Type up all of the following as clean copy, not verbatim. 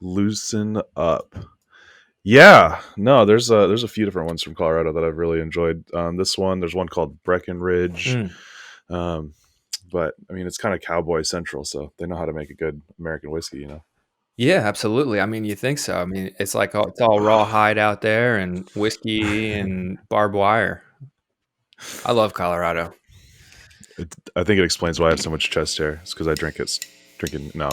Loosen up. Yeah, no, there's a few different ones from Colorado that I've really enjoyed. There's one called Breckenridge. Mm. Um, but I mean, it's kind of cowboy central, so they know how to make a good American whiskey, you know. Yeah, absolutely. I mean, you think so. I mean, it's like it's all rawhide out there and whiskey and barbed wire. I love Colorado. I think it explains why I have so much chest hair. It's because I drink it. Drinking no.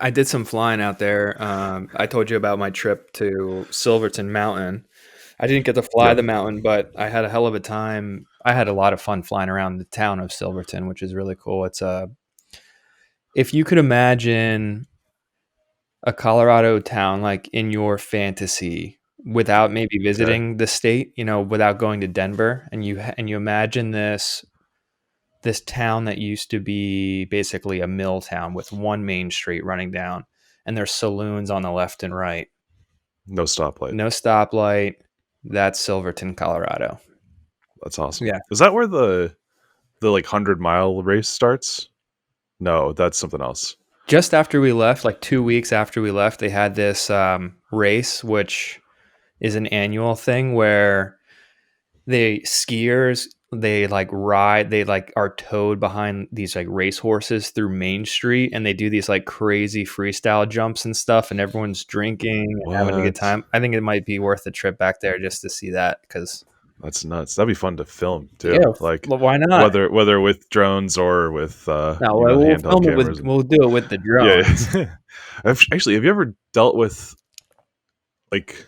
I did some flying out there. I told you about my trip to Silverton Mountain. I didn't get to fly the mountain, but I had a hell of a time. I had a lot of fun flying around the town of Silverton, which is really cool. It's if you could imagine a Colorado town like in your fantasy without maybe visiting the state, without going to Denver, and you imagine this town that used to be basically a mill town with one main street running down, and there's saloons on the left and right. No stoplight. No stoplight. That's Silverton, Colorado. That's awesome. Yeah. Is that where the like 100-mile race starts? No, that's something else. Just after we left, like 2 weeks after we left, they had this race, which is an annual thing where skiers are towed behind these like race horses through Main Street, and they do these like crazy freestyle jumps and stuff, and everyone's drinking and having a good time. I think it might be worth a trip back there just to see that, because that's nuts. That'd be fun to film too. Yeah, like, why not? Whether with drones or with we'll cameras. We'll do it with the drones. Yeah. Actually, have you ever dealt with like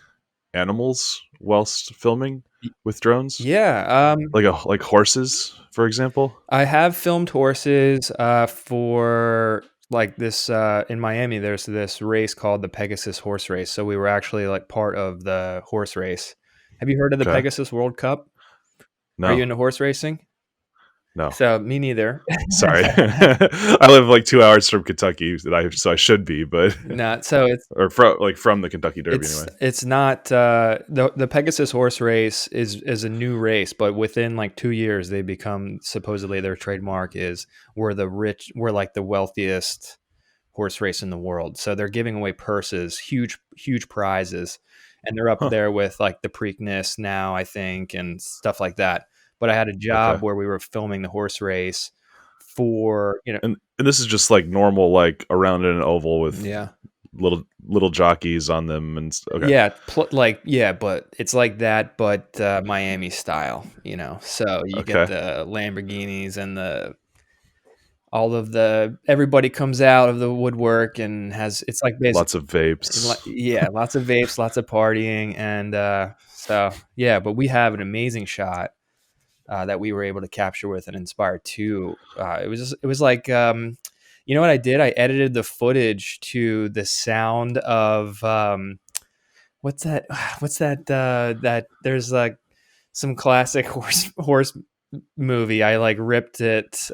animals whilst filming with drones? Yeah, like horses, for example. I have filmed horses for like this in Miami. There's this race called the Pegasus Horse Race, so we were actually like part of the horse race. Have you heard of the Pegasus World Cup? No. Are you into horse racing? No. So me neither. Sorry. I live like 2 hours from Kentucky, so I should be, but not. So it's from the Kentucky Derby anyway. It's not the Pegasus Horse Race is a new race, but within like 2 years they become, supposedly their trademark is we're like the wealthiest horse race in the world. So they're giving away purses, huge prizes, and they're up there with like the Preakness now, I think, and stuff like that. But I had a job where we were filming the horse race for, and this is just like normal, like around in an oval with little jockeys on them, and but it's like that, but Miami style, So you get the Lamborghinis and everybody comes out of the woodwork and it's like basically lots of vapes. Lots of vapes, lots of partying, and but we have an amazing shot that we were able to capture with an Inspire 2. It was like, you know what I did? I edited the footage to the sound of what's that? That there's like some classic horse movie. I like ripped it.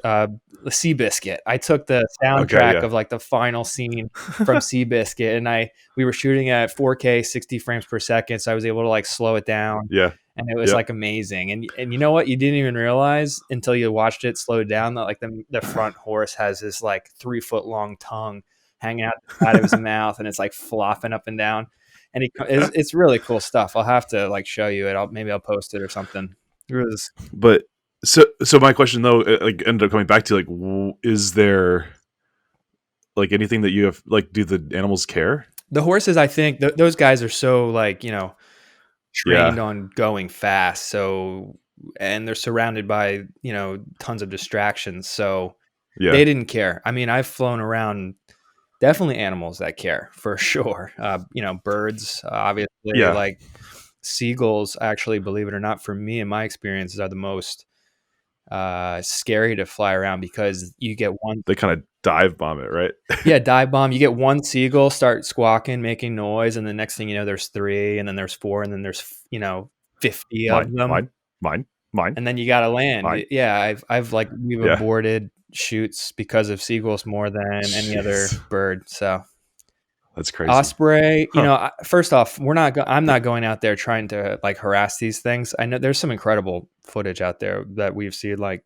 Seabiscuit. I took the soundtrack of like the final scene from Seabiscuit, and we were shooting at 4K 60 frames per second, so I was able to like slow it down. And it was like amazing. And you know what? You didn't even realize until you watched it slowed down that like the front horse has this like 3-foot long tongue hanging out the side of his mouth, and it's like flopping up and down. And it's really cool stuff. I'll have to like show you it. Maybe I'll post it or something. But so my question though, like ended up coming back to like, is there like anything that you have, like, do the animals care? The horses, I think those guys are so like, trained on going fast. So, and they're surrounded by, tons of distractions. So they didn't care. I mean, I've flown around definitely animals that care for sure. Birds, obviously, like seagulls, actually, believe it or not, for me, in my experiences, are the most scary to fly around because you get one. They kind of dive bomb it, right? Yeah, dive bomb. You get one seagull start squawking, making noise, and the next thing you know, there's 3, and then there's 4, and then there's 50 of Mine, them, mine, mine, mine, and then you got to land. mine. Yeah, I've like we've Yeah. aborted shoots because of seagulls more than any other Jeez. bird. So That's crazy. osprey, Huh. first off, I'm not going out there trying to like harass these things. I know there's some incredible footage out there that we've seen, like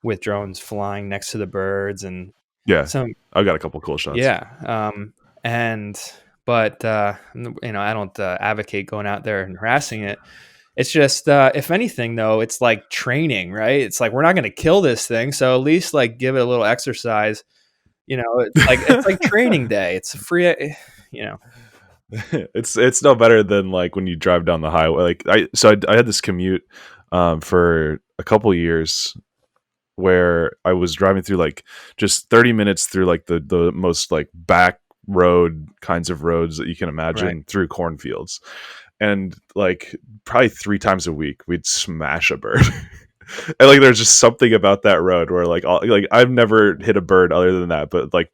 with drones flying next to the birds and Yeah. some. I've got a couple cool shots. Yeah. But I don't advocate going out there and harassing it. It's just, if anything, though, it's like training, right? It's like we're not going to kill this thing, so at least like give it a little exercise. It's like training day. It's free, It's no better than like when you drive down the highway. Like I had this commute for a couple years where I was driving through like just 30 minutes through like the most like back road kinds of roads that you can imagine Right. through cornfields. And like probably 3 times a week we'd smash a bird. And like there's just something about that road where like I've never hit a bird other than that, but like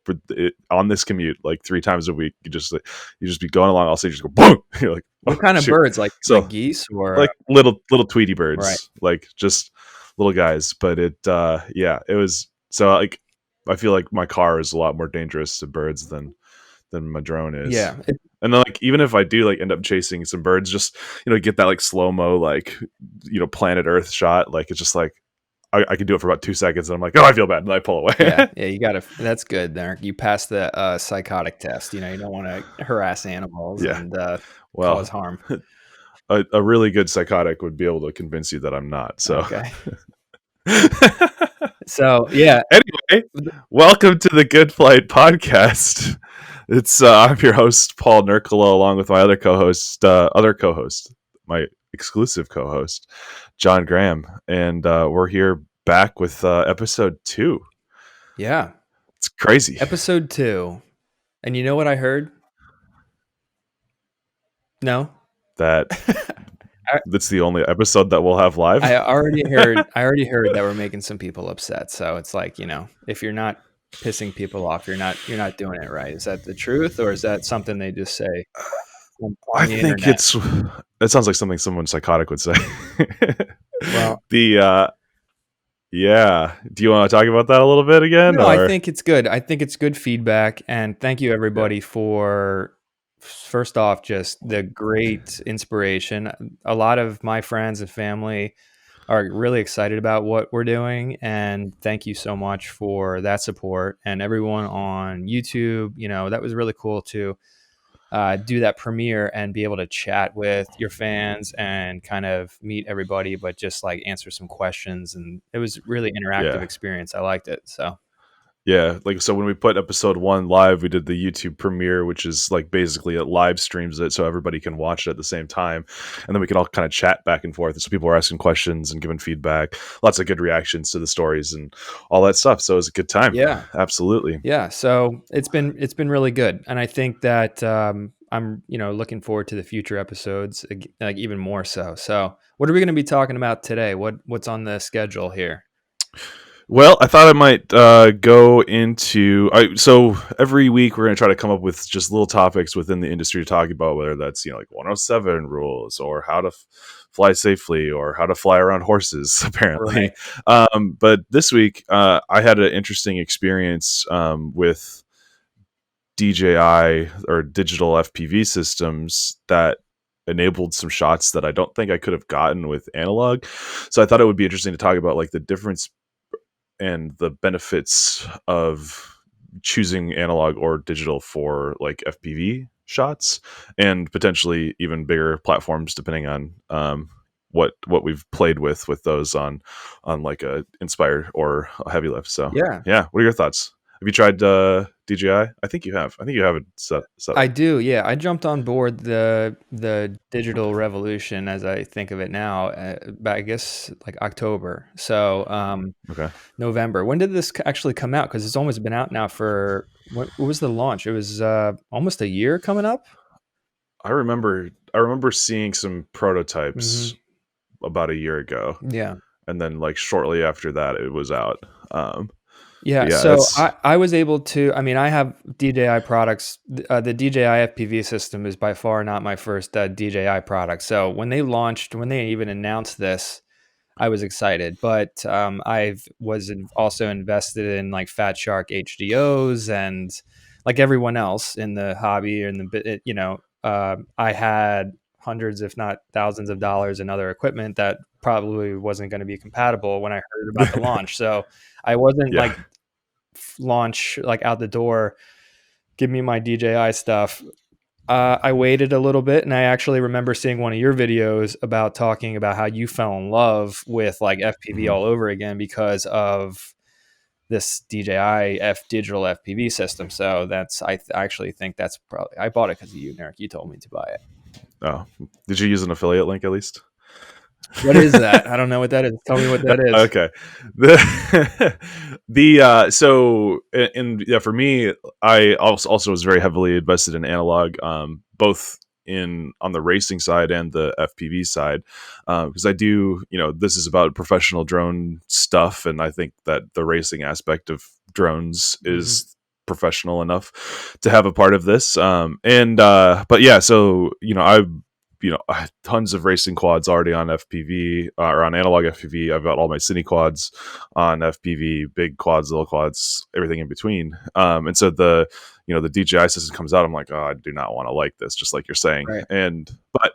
on this commute like 3 times a week you just be going along, I'll say just go boom. You're like, What oh, kind of shoot. birds? Like So geese or like little Tweety birds, Right. like just little guys. But it was, so like I feel like my car is a lot more dangerous to birds than my drone is. Yeah. And then like even if I do like end up chasing some birds, just get that like slow-mo like planet Earth shot, like it's just like I can do it for about 2 seconds and I'm like, oh, I feel bad, and I pull away. Yeah, you gotta. That's good, there. You passed the psychotic test. You don't want to harass animals Yeah. and Well, cause harm. a really good psychotic would be able to convince you that I'm not. So Okay. So yeah. Anyway, welcome to the Good Flight Podcast. It's I'm your host Paul Nurkala, along with my other co-host, my exclusive co-host, John Graham, and we're here back with episode 2. Yeah. It's crazy. Episode 2, and you know what I heard? No. That that's the only episode that we'll have live. I already heard that we're making some people upset. So it's like, if you're not pissing people off, you're not doing it right. Is that the truth, or is that something they just say on I the think internet? it sounds like something someone psychotic would say. Well, yeah. Do you want to talk about that a little bit again? no, or? I think it's good. I think it's good feedback, and thank you everybody for, first off, just the great inspiration. A lot of my friends and family are really excited about what we're doing, and thank you so much for that support. And everyone on YouTube, that was really cool to do that premiere and be able to chat with your fans and kind of meet everybody, but just like answer some questions. And it was really interactive experience. I liked it. So yeah, like so when we put episode 1 live, we did the YouTube premiere, which is like basically it live streams it so everybody can watch it at the same time, and then we can all kind of chat back and forth. So people were asking questions and giving feedback, lots of good reactions to the stories and all that stuff. So it was a good time. Yeah, absolutely. Yeah, so it's been really good, and I think that I'm looking forward to the future episodes, like even more so. So what are we going to be talking about today? What's on the schedule here? Well, I thought I might go into. So every week we're going to try to come up with just little topics within the industry to talk about, whether that's like 107 rules or how to fly safely or how to fly around horses. Apparently, Right. But this week I had an interesting experience with DJI or digital FPV systems that enabled some shots that I don't think I could have gotten with analog. So I thought it would be interesting to talk about like the difference and the benefits of choosing analog or digital for like FPV shots, and potentially even bigger platforms depending on what we've played with those on like a Inspire or a heavy lift. So yeah, what are your thoughts? Have you tried DJI? I think you have. I think you have it set up. I do. Yeah, I jumped on board the digital revolution, as I think of it now. I guess like October. So Okay. November. When did this actually come out? Because it's almost been out now for what was the launch? It was almost a year coming up. I remember seeing some prototypes about a year ago. Yeah. and then like shortly after that, it was out. But Yeah, yeah, so that's I was able to. I mean, I have DJI products. The DJI FPV system is by far not my first DJI product. So when they launched, when they even announced this, I was excited. But also invested in like Fat Shark HDOs and like everyone else in the hobby and I had hundreds, if not thousands, of dollars in other equipment that probably wasn't going to be compatible when I heard about the launch. So I wasn't yeah. like launch like out the door, give me my DJI stuff. I waited a little bit, and I actually remember seeing one of your videos about talking about how you fell in love with like FPV Mhm. all over again because of this DJI digital FPV system. So actually think that's probably I bought it because of you, Eric. You told me to buy it. Oh, did you use an affiliate link at least? What is that? I don't know what that is. Tell me what that is. Okay. Yeah, for me, I also was very heavily invested in analog, both in on the racing side and the FPV side, because I do, this is about professional drone stuff, and I think that the racing aspect of drones Hmm. is professional enough to have a part of this. And but yeah, so tons of racing quads already on FPV, or on analog FPV. I've got all my Cine quads on FPV, big quads, little quads, everything in between. And so the DJI system comes out. I'm like, oh, I do not want to like this, just like you're saying. Right. But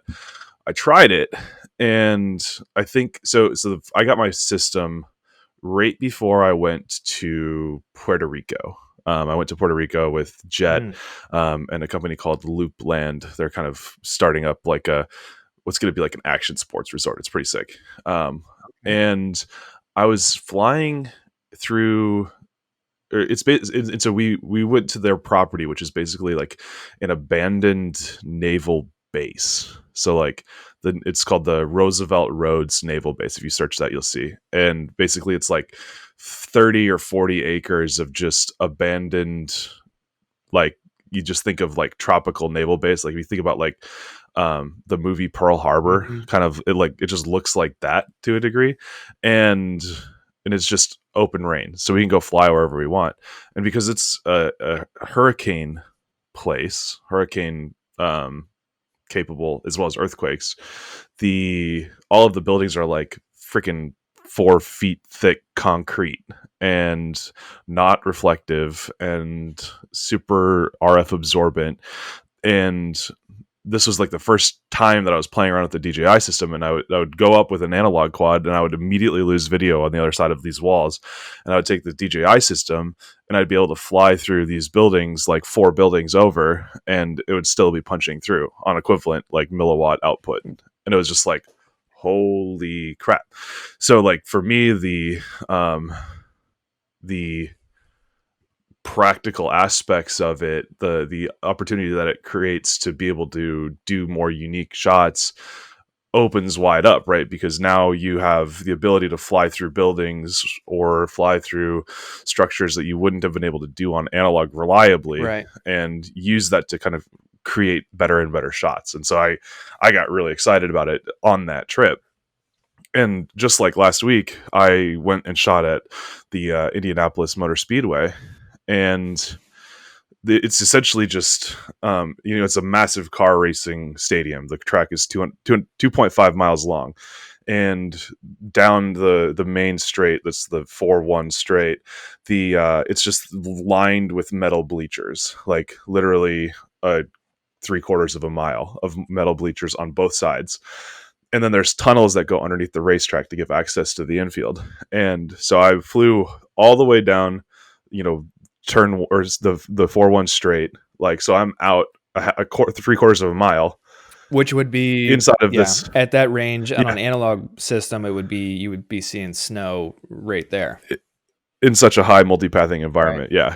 I tried it, and I think so. So I got my system right before I went to Puerto Rico. I went to Puerto Rico with Jet, Mm. and a company called Loopland. They're kind of starting up like what's going to be like an action sports resort. It's pretty sick. Okay. And I was flying through. So we went to their property, which is basically like an abandoned naval base. So like it's called the Roosevelt Roads Naval Base. If you search that, you'll see. And basically, it's like 30 or 40 acres of just abandoned, like, you just think of like tropical naval base. Like if you think about like the movie Pearl Harbor, Hmm. kind of, it just looks like that to a degree. And it's just open range, so we can go fly wherever we want. And because it's a hurricane place, hurricane capable, as well as earthquakes, the all of the buildings are like freaking 4 feet thick concrete, and not reflective, and super RF absorbent. And this was like the first time that I was playing around with the DJI system, and I would go up with an analog quad, and I would immediately lose video on the other side of these walls. And I would take the DJI system, and I'd be able to fly through these buildings, like 4 buildings over, and it would still be punching through on equivalent like milliwatt output. And it was just like, holy crap. So like for me, the practical aspects of it, the opportunity that it creates to be able to do more unique shots, opens wide up, right? Because now you have the ability to fly through buildings or fly through structures that you wouldn't have been able to do on analog reliably, Right. and use that to kind of create better and better shots. And so I got really excited about it on that trip. And just like last week, I went and shot at the Indianapolis Motor Speedway, and it's essentially just it's a massive car racing stadium. The track is 2.5 miles long, and down the main straight, that's the 4-1 straight, it's just lined with metal bleachers, like literally 3/4 of a mile of metal bleachers on both sides. And then there's tunnels that go underneath the racetrack to give access to the infield. And so I flew all the way down, turn, or the 4-1 straight. Like, so I'm out 3/4 of a mile Which would be, inside of yeah, this. at that range on Yeah, an analog system, you would be seeing snow right there. in such a high multipathing Right. environment. Yeah.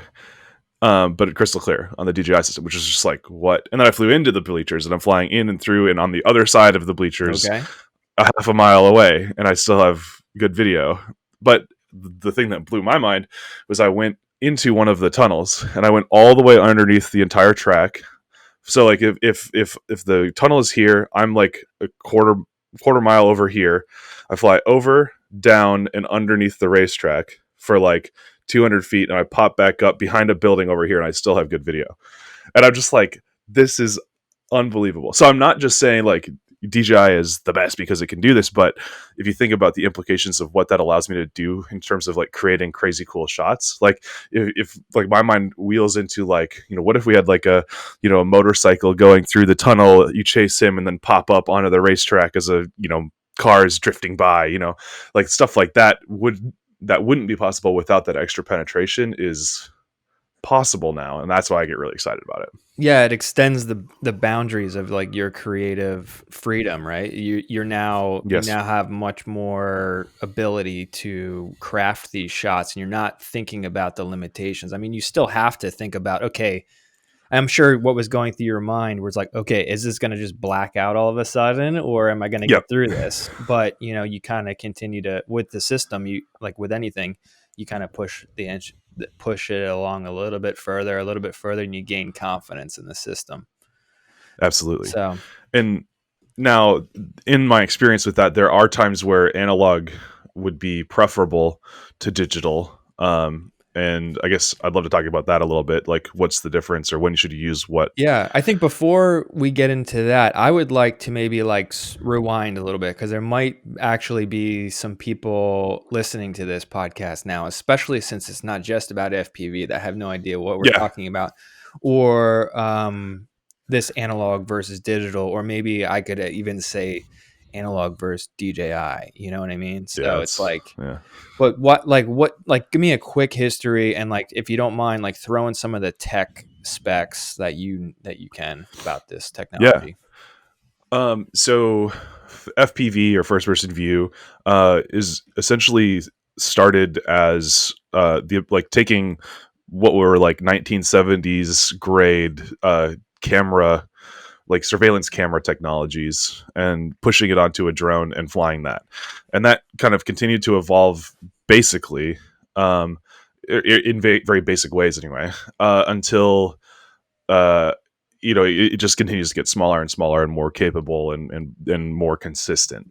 But crystal clear on the DJI system, which is just like, what? And then I flew into the bleachers, and I'm flying in and through, and on the other side of the bleachers, Okay. a half a mile away, and I still have good video. But the thing that blew my mind was I went into one of the tunnels, and I went all the way underneath the entire track. So like if the tunnel is here, I'm like a quarter mile over here. I fly over, down and underneath the racetrack for like 200 feet, and I pop back up behind a building over here, and I still have good video. And I'm just like, this is unbelievable. So I'm not just saying like DJI is the best because it can do this, but if you think about the implications of what that allows me to do in terms of like creating crazy cool shots, like if like my mind wheels into like, what if we had like a, a motorcycle going through the tunnel, you chase him and then pop up onto the racetrack as a, cars drifting by, like stuff like that wouldn't be possible without that extra penetration is possible now, and that's why I get really excited about it. Yeah, it extends the boundaries of like your creative freedom, right? You now Yes. have much more ability to craft these shots, and you're not thinking about the limitations. I mean, you still have to think about, okay, I'm sure what was going through your mind was like, okay, is this going to just black out all of a sudden, or am I going to Yep. get through this? But you kind of continue to, with the system, you like with anything, you kind of push it along a little bit further, and you gain confidence in the system. Absolutely. So And now, in my experience with that, there are times where analog would be preferable to digital. And I guess I'd love to talk about that a little bit. Like, what's the difference, or when should you use what? yeah, I think before we get into that, I would like to maybe like rewind a little bit, because there might actually be some people listening to this podcast now, especially since it's not just about FPV, that have no idea what we're Yeah. talking about, or this analog versus digital, or maybe I could even say analog versus DJI. You know what I mean? Yeah. So it's like, Yeah. but give me a quick history, and like, if you don't mind, like throwing some of the tech specs that you can about this Yeah. technology. So FPV, or first person view, is essentially started as the like taking what were like 1970s grade camera, like surveillance camera technologies, and pushing it onto a drone and flying that. And that kind of continued to evolve basically, in very basic ways anyway, until uh, it just continues to get smaller and smaller and more capable and more consistent,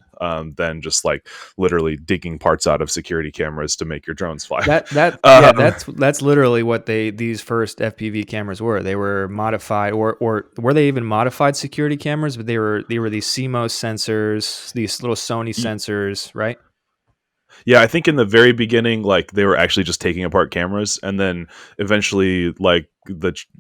than just like literally digging parts out of security cameras to make your drones fly. Yeah, um, that's literally what these first FPV cameras were. They were modified, or were they even modified security cameras? But they were these CMOS sensors, these little Sony sensors, right? Yeah, I think in the very beginning, like they were actually just taking apart cameras, and then eventually, like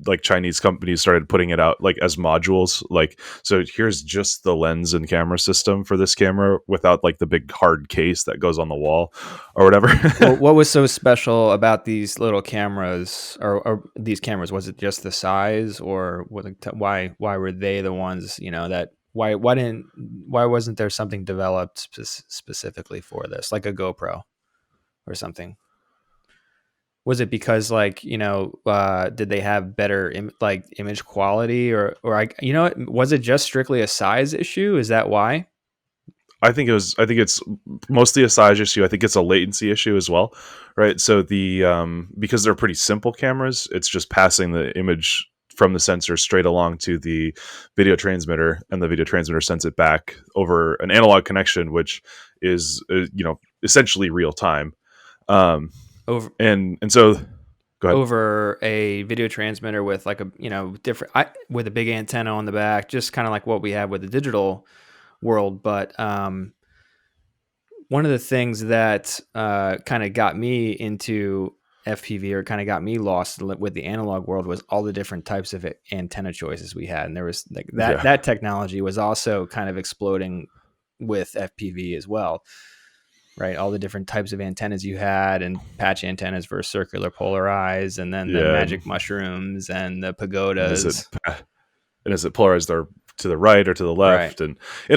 like Chinese companies started putting it out like as modules. Like, so here's just the lens and camera system for this camera without like the big hard case that goes on the wall or whatever. Well, what was so special about these little cameras, or these cameras? Was it just the size, or why were they the ones, that why wasn't there something developed specifically for this, like a GoPro or something? Was it because like, did they have better image quality, or was it just strictly a size issue? Is that why? I think it's mostly a size issue. I think it's a latency issue as well, right? So because they're pretty simple cameras, it's just passing the image from the sensor straight along to the video transmitter, and the video transmitter sends it back over an analog connection, which is essentially real time. Um, Over and so go ahead. over a video transmitter with like a different with a big antenna on the back, just kind of like what we have with the digital world. But one of the things that kind of got me into FPV, or kind of got me lost with the analog world, was all the different types of antenna choices we had, and there was like Yeah. that technology was also kind of exploding with FPV as well, right? All the different types of antennas you had, and patch antennas versus circular polarized, and then the Yeah. magic mushrooms and the And is it pagodas. polarized or to the right or to the Right. left? And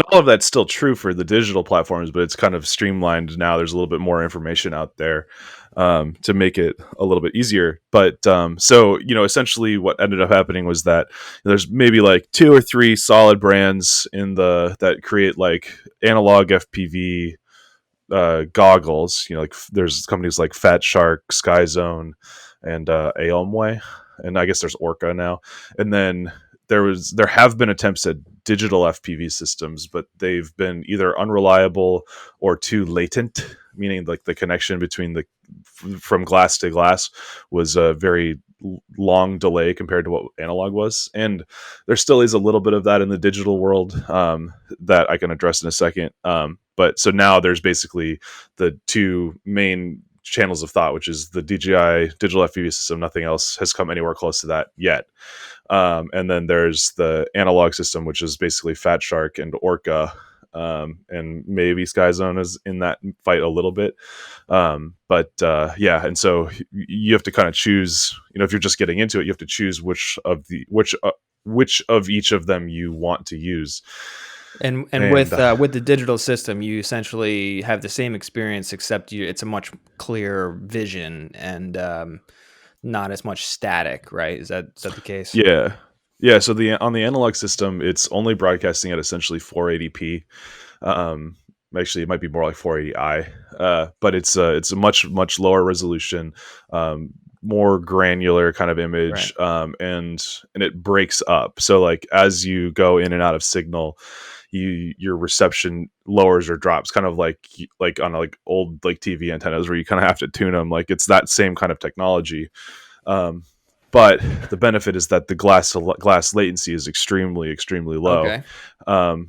all of that's still true for the digital platforms, but it's kind of streamlined now. There's a little bit more information out there, to make it a little bit easier. But so essentially what ended up happening was that there's maybe like 2 or 3 solid brands that create like analog FPV goggles. Like there's companies like Fat Shark, Sky Zone, and Aomway, and I guess there's Orca now. And then there have been attempts at digital FPV systems, but they've been either unreliable or too latent, meaning like the connection between from glass to glass was a very long delay compared to what analog was. And there still is a little bit of that in the digital world, that I can address in a second. But so now there's basically the two main channels of thought, which is the DJI digital FPV system. Nothing else has come anywhere close to that yet. And then there's the analog system, which is basically Fat Shark and Orca. And maybe Sky Zone is in that fight a little bit. Yeah. And so you have to kind of choose, if you're just getting into it, you have to choose which of each of them you want to use. And with the digital system, you essentially have the same experience, except it's a much clearer vision and not as much static, right? Is that the case? Yeah. So on the analog system, it's only broadcasting at essentially 480p. Actually, it might be more like 480i, but it's a much lower resolution, more granular kind of image, right. And it breaks up. So like as you go in and out of signal, your reception lowers or drops, kind of like on old TV antennas where you kind of have to tune them. Like it's that same kind of technology. But the benefit is that the glass latency is extremely low. Okay.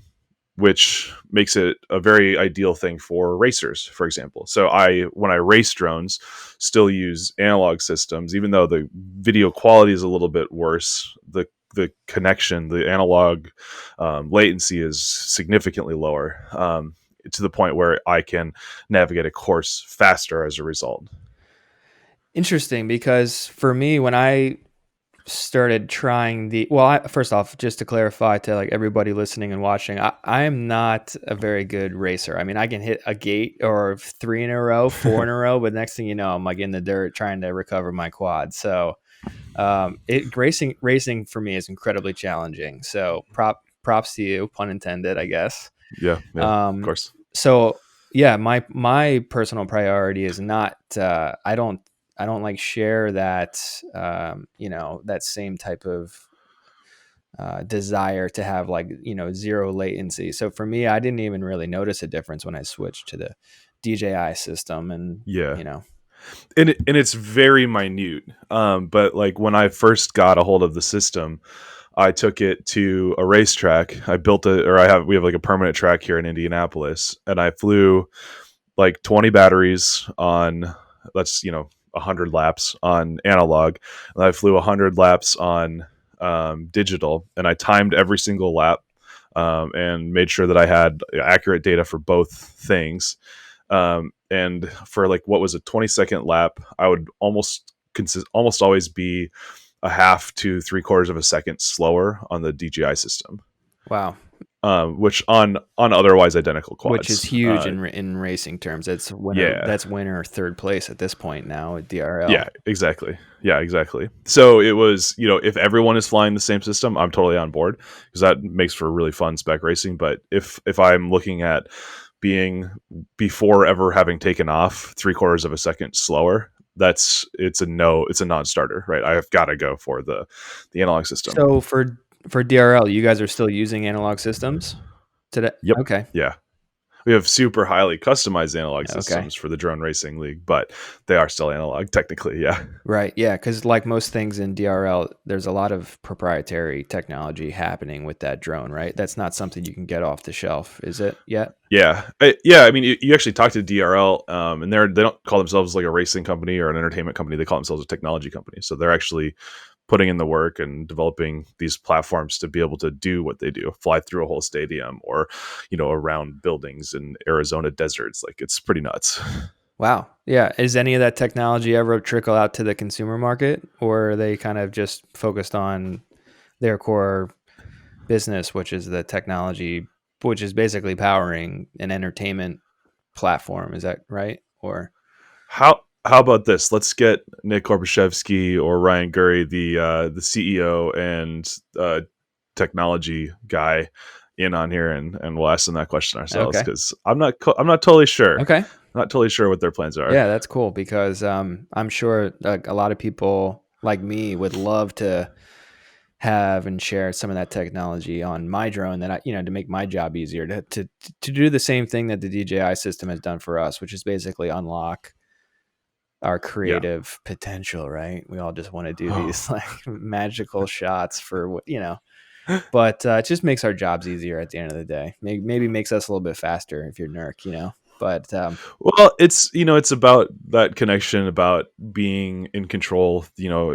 Which makes it a very ideal thing for racers, for example. So when I race drones, still use analog systems, even though the video quality is a little bit worse. The connection, the analog latency is significantly lower, to the point where I can navigate a course faster as a result. Interesting, because for me, when I started trying first off, just to clarify to like everybody listening and watching, I am not a very good racer. I mean, I can hit a gate or 3 in a row, 4 in a row, but next thing you know, I'm like in the dirt trying to recover my quad. So racing for me is incredibly challenging. So props to you, pun intended, I guess. Yeah, of course. So yeah, my personal priority is not, I don't like share that, that same type of desire to have zero latency. So for me, I didn't even really notice a difference when I switched to the DJI system, and and it's very minute. But like when I first got a hold of the system, I took it to a racetrack. We have like a permanent track here in Indianapolis, and I flew like 20 batteries on, 100 laps on analog, and I flew 100 laps on digital, and I timed every single lap, and made sure that I had accurate data for both things. And for what was a 20-second lap, I would almost always be a half to 3/4 of a second slower on the DJI system. Wow. Which on otherwise identical quads, which is huge in racing terms. That's winner or third place at this point now at DRL. Yeah, exactly. So it was, if everyone is flying the same system, I'm totally on board, because that makes for really fun spec racing. But if I'm looking at being, before ever having taken off, 3/4 of a second slower, it's a non-starter, right? I've got to go for the analog system. So for DRL, you guys are still using analog systems today? Yep. Okay. Yeah. We have super highly customized analog systems for the drone racing league, but they are still analog technically. Yeah. Right. Yeah. Because like most things in DRL, there's a lot of proprietary technology happening with that drone, right? That's not something you can get off the shelf, is it yet? Yeah. I mean, you actually talk to DRL, and they don't call themselves like a racing company or an entertainment company. They call themselves a technology company. So they're actually putting in the work and developing these platforms to be able to do what they do, fly through a whole stadium, or, around buildings in Arizona deserts. Like, it's pretty nuts. Wow. Yeah. Is any of that technology ever trickle out to the consumer market, or are they kind of just focused on their core business, which is the technology, which is basically powering an entertainment platform? Is that right? Or how about this? Let's get Nick Korbashevsky or Ryan Gurry, the CEO and technology guy, in on here, and we'll ask them that question ourselves, because I'm not totally sure. Okay. I'm not totally sure what their plans are. Yeah, that's cool, because I'm sure a lot of people like me would love to have and share some of that technology on my drone that to make my job easier to do the same thing that the DJI system has done for us, which is basically unlock our Yeah. creative potential, right? We all just want to do Oh. these like magical shots for but it just makes our jobs easier at the end of the day. Maybe makes us a little bit faster if you're NERC. But Well, it's about that connection, about being in control.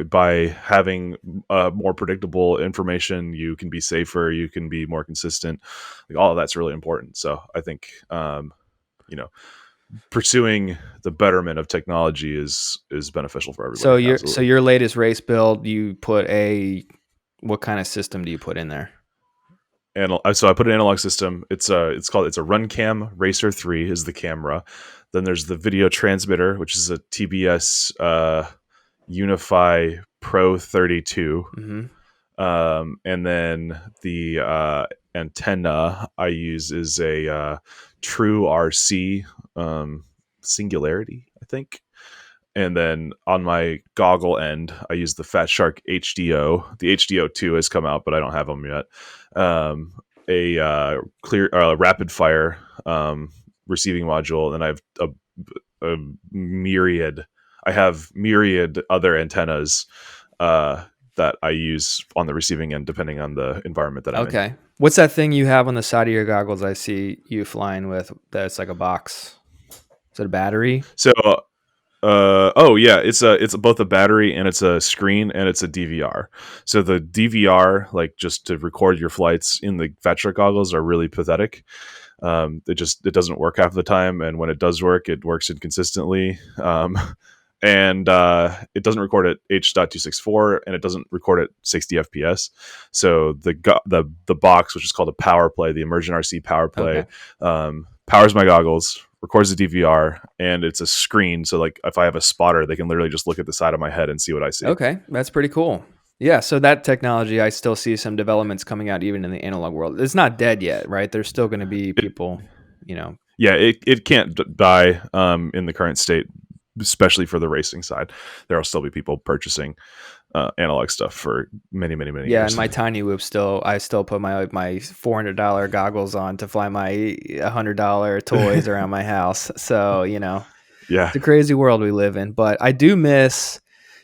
By having more predictable information, you can be safer, you can be more consistent. Like all of that's really important. So I think you know, pursuing the betterment of technology is beneficial for so everybody. your so Absolutely. your latest race build, what kind of system do you put in there? And so I put an analog system. It's a RunCam Racer 3 is the camera. Then there's the video transmitter, which is a TBS Unify Pro 32. Mm-hmm. And then the antenna I use is a True RC Singularity, I think. And then on my goggle end, I use the Fat Shark HDO. The HDO 2 has come out, but I don't have them yet. A clear rapid fire receiving module, and I have a myriad. I have myriad other antennas that I use on the receiving end, depending on the environment that I'm in. Okay. What's that thing you have on the side of your goggles I see you flying with that's like a box? Is it a battery? So, oh yeah, it's both a battery and it's a screen and it's a DVR. So the DVR, like just to record your flights in the Fat Shark goggles, are really pathetic. It doesn't work half the time, and when it does work, it works inconsistently. And it doesn't record at H.264, and it doesn't record at 60 FPS. So the box, which is called a Power Play, the Immersion RC Power Play, Okay. powers my goggles, records the DVR, and it's a screen. So like if I have a spotter, they can literally just look at the side of my head and see what I see. Okay. That's pretty cool. Yeah. So that technology, I still see some developments coming out even in the analog world. It's not dead yet, right? There's still going to be It, people, you know. yeah, it can't die in the current state, especially for the racing side. There will still be people purchasing analog stuff for many, many, many Yeah, and years. my tiny whoop I still put my $400 goggles on to fly my $100 toys around my house. So, Yeah, it's a crazy world we live in, but I do miss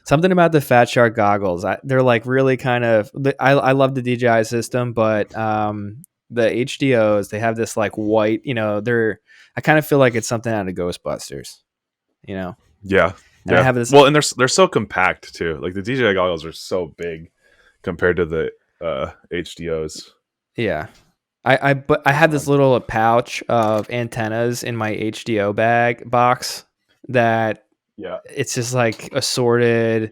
something about the Fat Shark goggles. They're like really kind of. I love the DJI system, but the HDOs, they have this like white. I kind of feel like it's something out of Ghostbusters. You know, yeah, and I yeah. have this. Well, and they're so compact too. Like the DJI goggles are so big compared to the HDOs. Yeah, but I had this Um, little pouch of antennas in my HDO bag box that yeah, it's just like assorted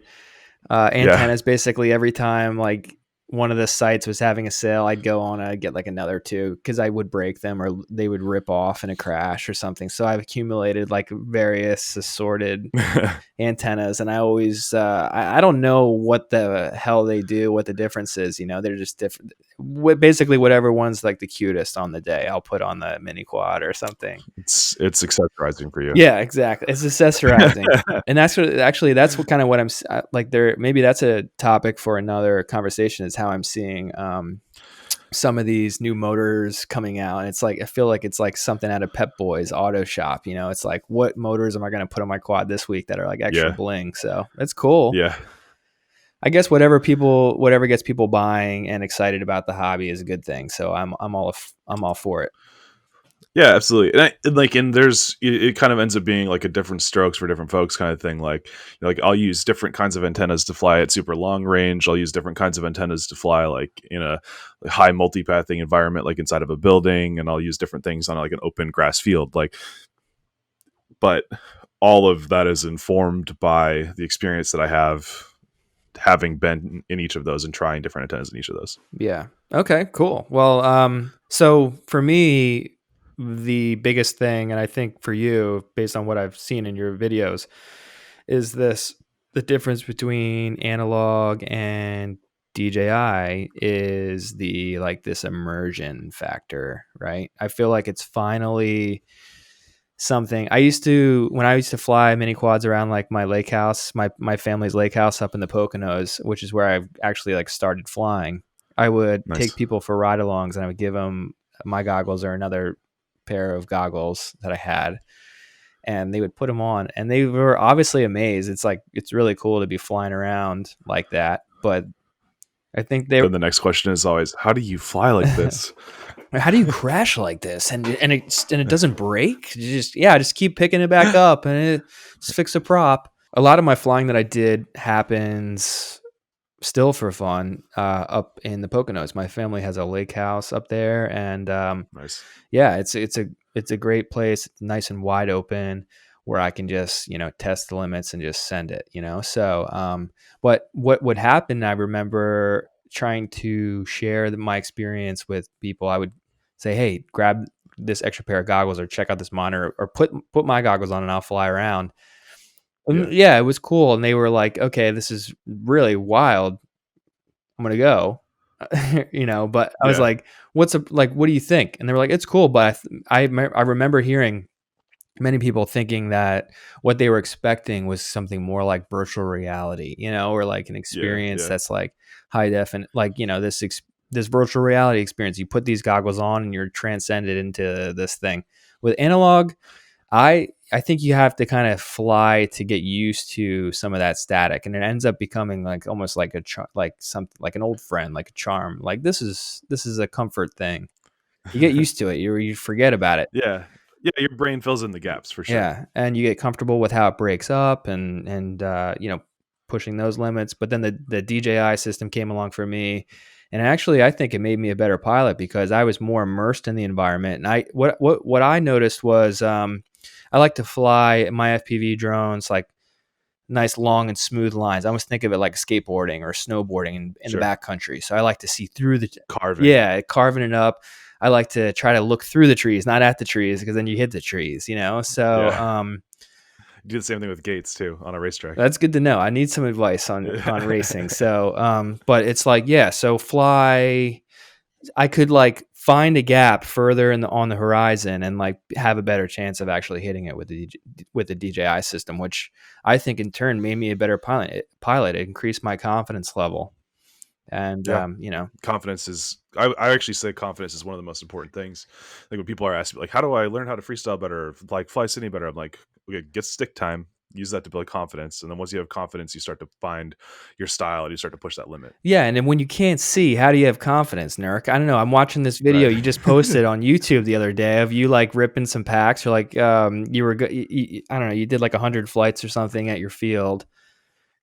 yeah, antennas. Basically, every time like one of the sites was having a sale, I'd go on and I'd get like another two because I would break them or they would rip off in a crash or something. So I've accumulated like various assorted antennas, and I always I don't know what the hell they do, what the difference is. They're just different. Basically, whatever one's like the cutest on the day, I'll put on the mini quad or something. it's accessorizing for you. Yeah, exactly. It's accessorizing, and that's what kind of what like. There, maybe that's a topic for another conversation. Is how I'm seeing some of these new motors coming out, and it's like I feel like it's like something out of Pep Boys Auto Shop. It's like what motors am I going to put on my quad this week that are like extra Yeah, bling? So it's cool. yeah. I guess whatever gets people buying and excited about the hobby is a good thing. So I'm all for it. Yeah, absolutely. And there's it kind of ends up being like a different strokes for different folks kind of thing. Like I'll use different kinds of antennas to fly at super long range. I'll use different kinds of antennas to fly like in a high multipathing environment, like inside of a building, and I'll use different things on like an open grass field. But all of that is informed by the experience that I have having been in each of those and trying different antennas in each of those. Yeah. Okay, cool. Well, so for me, the biggest thing, and I think for you, based on what I've seen in your videos, is the difference between analog and DJI is this immersion factor, right? I feel like it's finally something. When I used to fly mini quads around like my lake house, my family's lake house up in the Poconos, which is where I've actually like started flying. I would take Nice. people for ride-alongs, and I would give them my goggles or another pair of goggles that I had, and they would put them on, and they were obviously amazed. It's like, it's really cool to be flying around like that, but I think they Then the next question is always, how do you fly like this? how do you crash like this and it doesn't break? You just keep picking it back up and just fix a prop. A lot of my flying that I did happens still for fun up in the Poconos. My family has a lake house up there, and Nice. yeah, it's a great place. It's nice and wide open where I can just, test the limits and just send it, So, but what would happen, I remember trying to share my experience with people. I would say, hey, grab this extra pair of goggles or check out this monitor or put my goggles on and I'll fly around. Yeah. And yeah, it was cool. And they were like, okay, this is really wild. I'm going to go. But I was Yeah. like, what do you think? And they were like, it's cool. But I remember hearing many people thinking that what they were expecting was something more like virtual reality, or like an Yeah. experience Yeah. that's like high def, and like, this virtual reality experience. You put these goggles on and you're transcended into this thing. With analog, I think you have to kind of fly to get used to some of that static, and it ends up becoming like almost like like something like an old friend, like a charm. Like this is a comfort thing. You get used to it. You forget about it. Yeah. Yeah. Your brain fills in the gaps for sure. Yeah, and you get comfortable with how it breaks up and pushing those limits. But then the DJI system came along for me, and actually I think it made me a better pilot because I was more immersed in the environment. And what I noticed was I like to fly my FPV drones like nice long and smooth lines. I almost think of it like skateboarding or snowboarding in the Sure. backcountry. So I like to see through the Carving. yeah, carving it up. I like to try to look through the trees, not at the trees, because then you hit the trees, So Yeah. You do the same thing with gates too on a racetrack. that's good to know. I need some advice on racing. So, but it's like, yeah, so fly. I could like find a gap further on the horizon and like have a better chance of actually hitting it with the DJI system, which I think in turn made me a better pilot. It increased my confidence level, and Yeah. Confidence is, I actually say confidence is one of the most important things. Like when people are asking, like, how do I learn how to freestyle better, like fly cine better? I'm like, okay, get stick time, use that to build confidence. And then once you have confidence, you start to find your style and you start to push that limit. yeah. And then when you can't see, how do you have confidence, Nurk? I don't know. I'm watching this video Right. you just posted on YouTube the other day of you like ripping some packs, or like you were I don't know, you did like 100 flights or something at your field.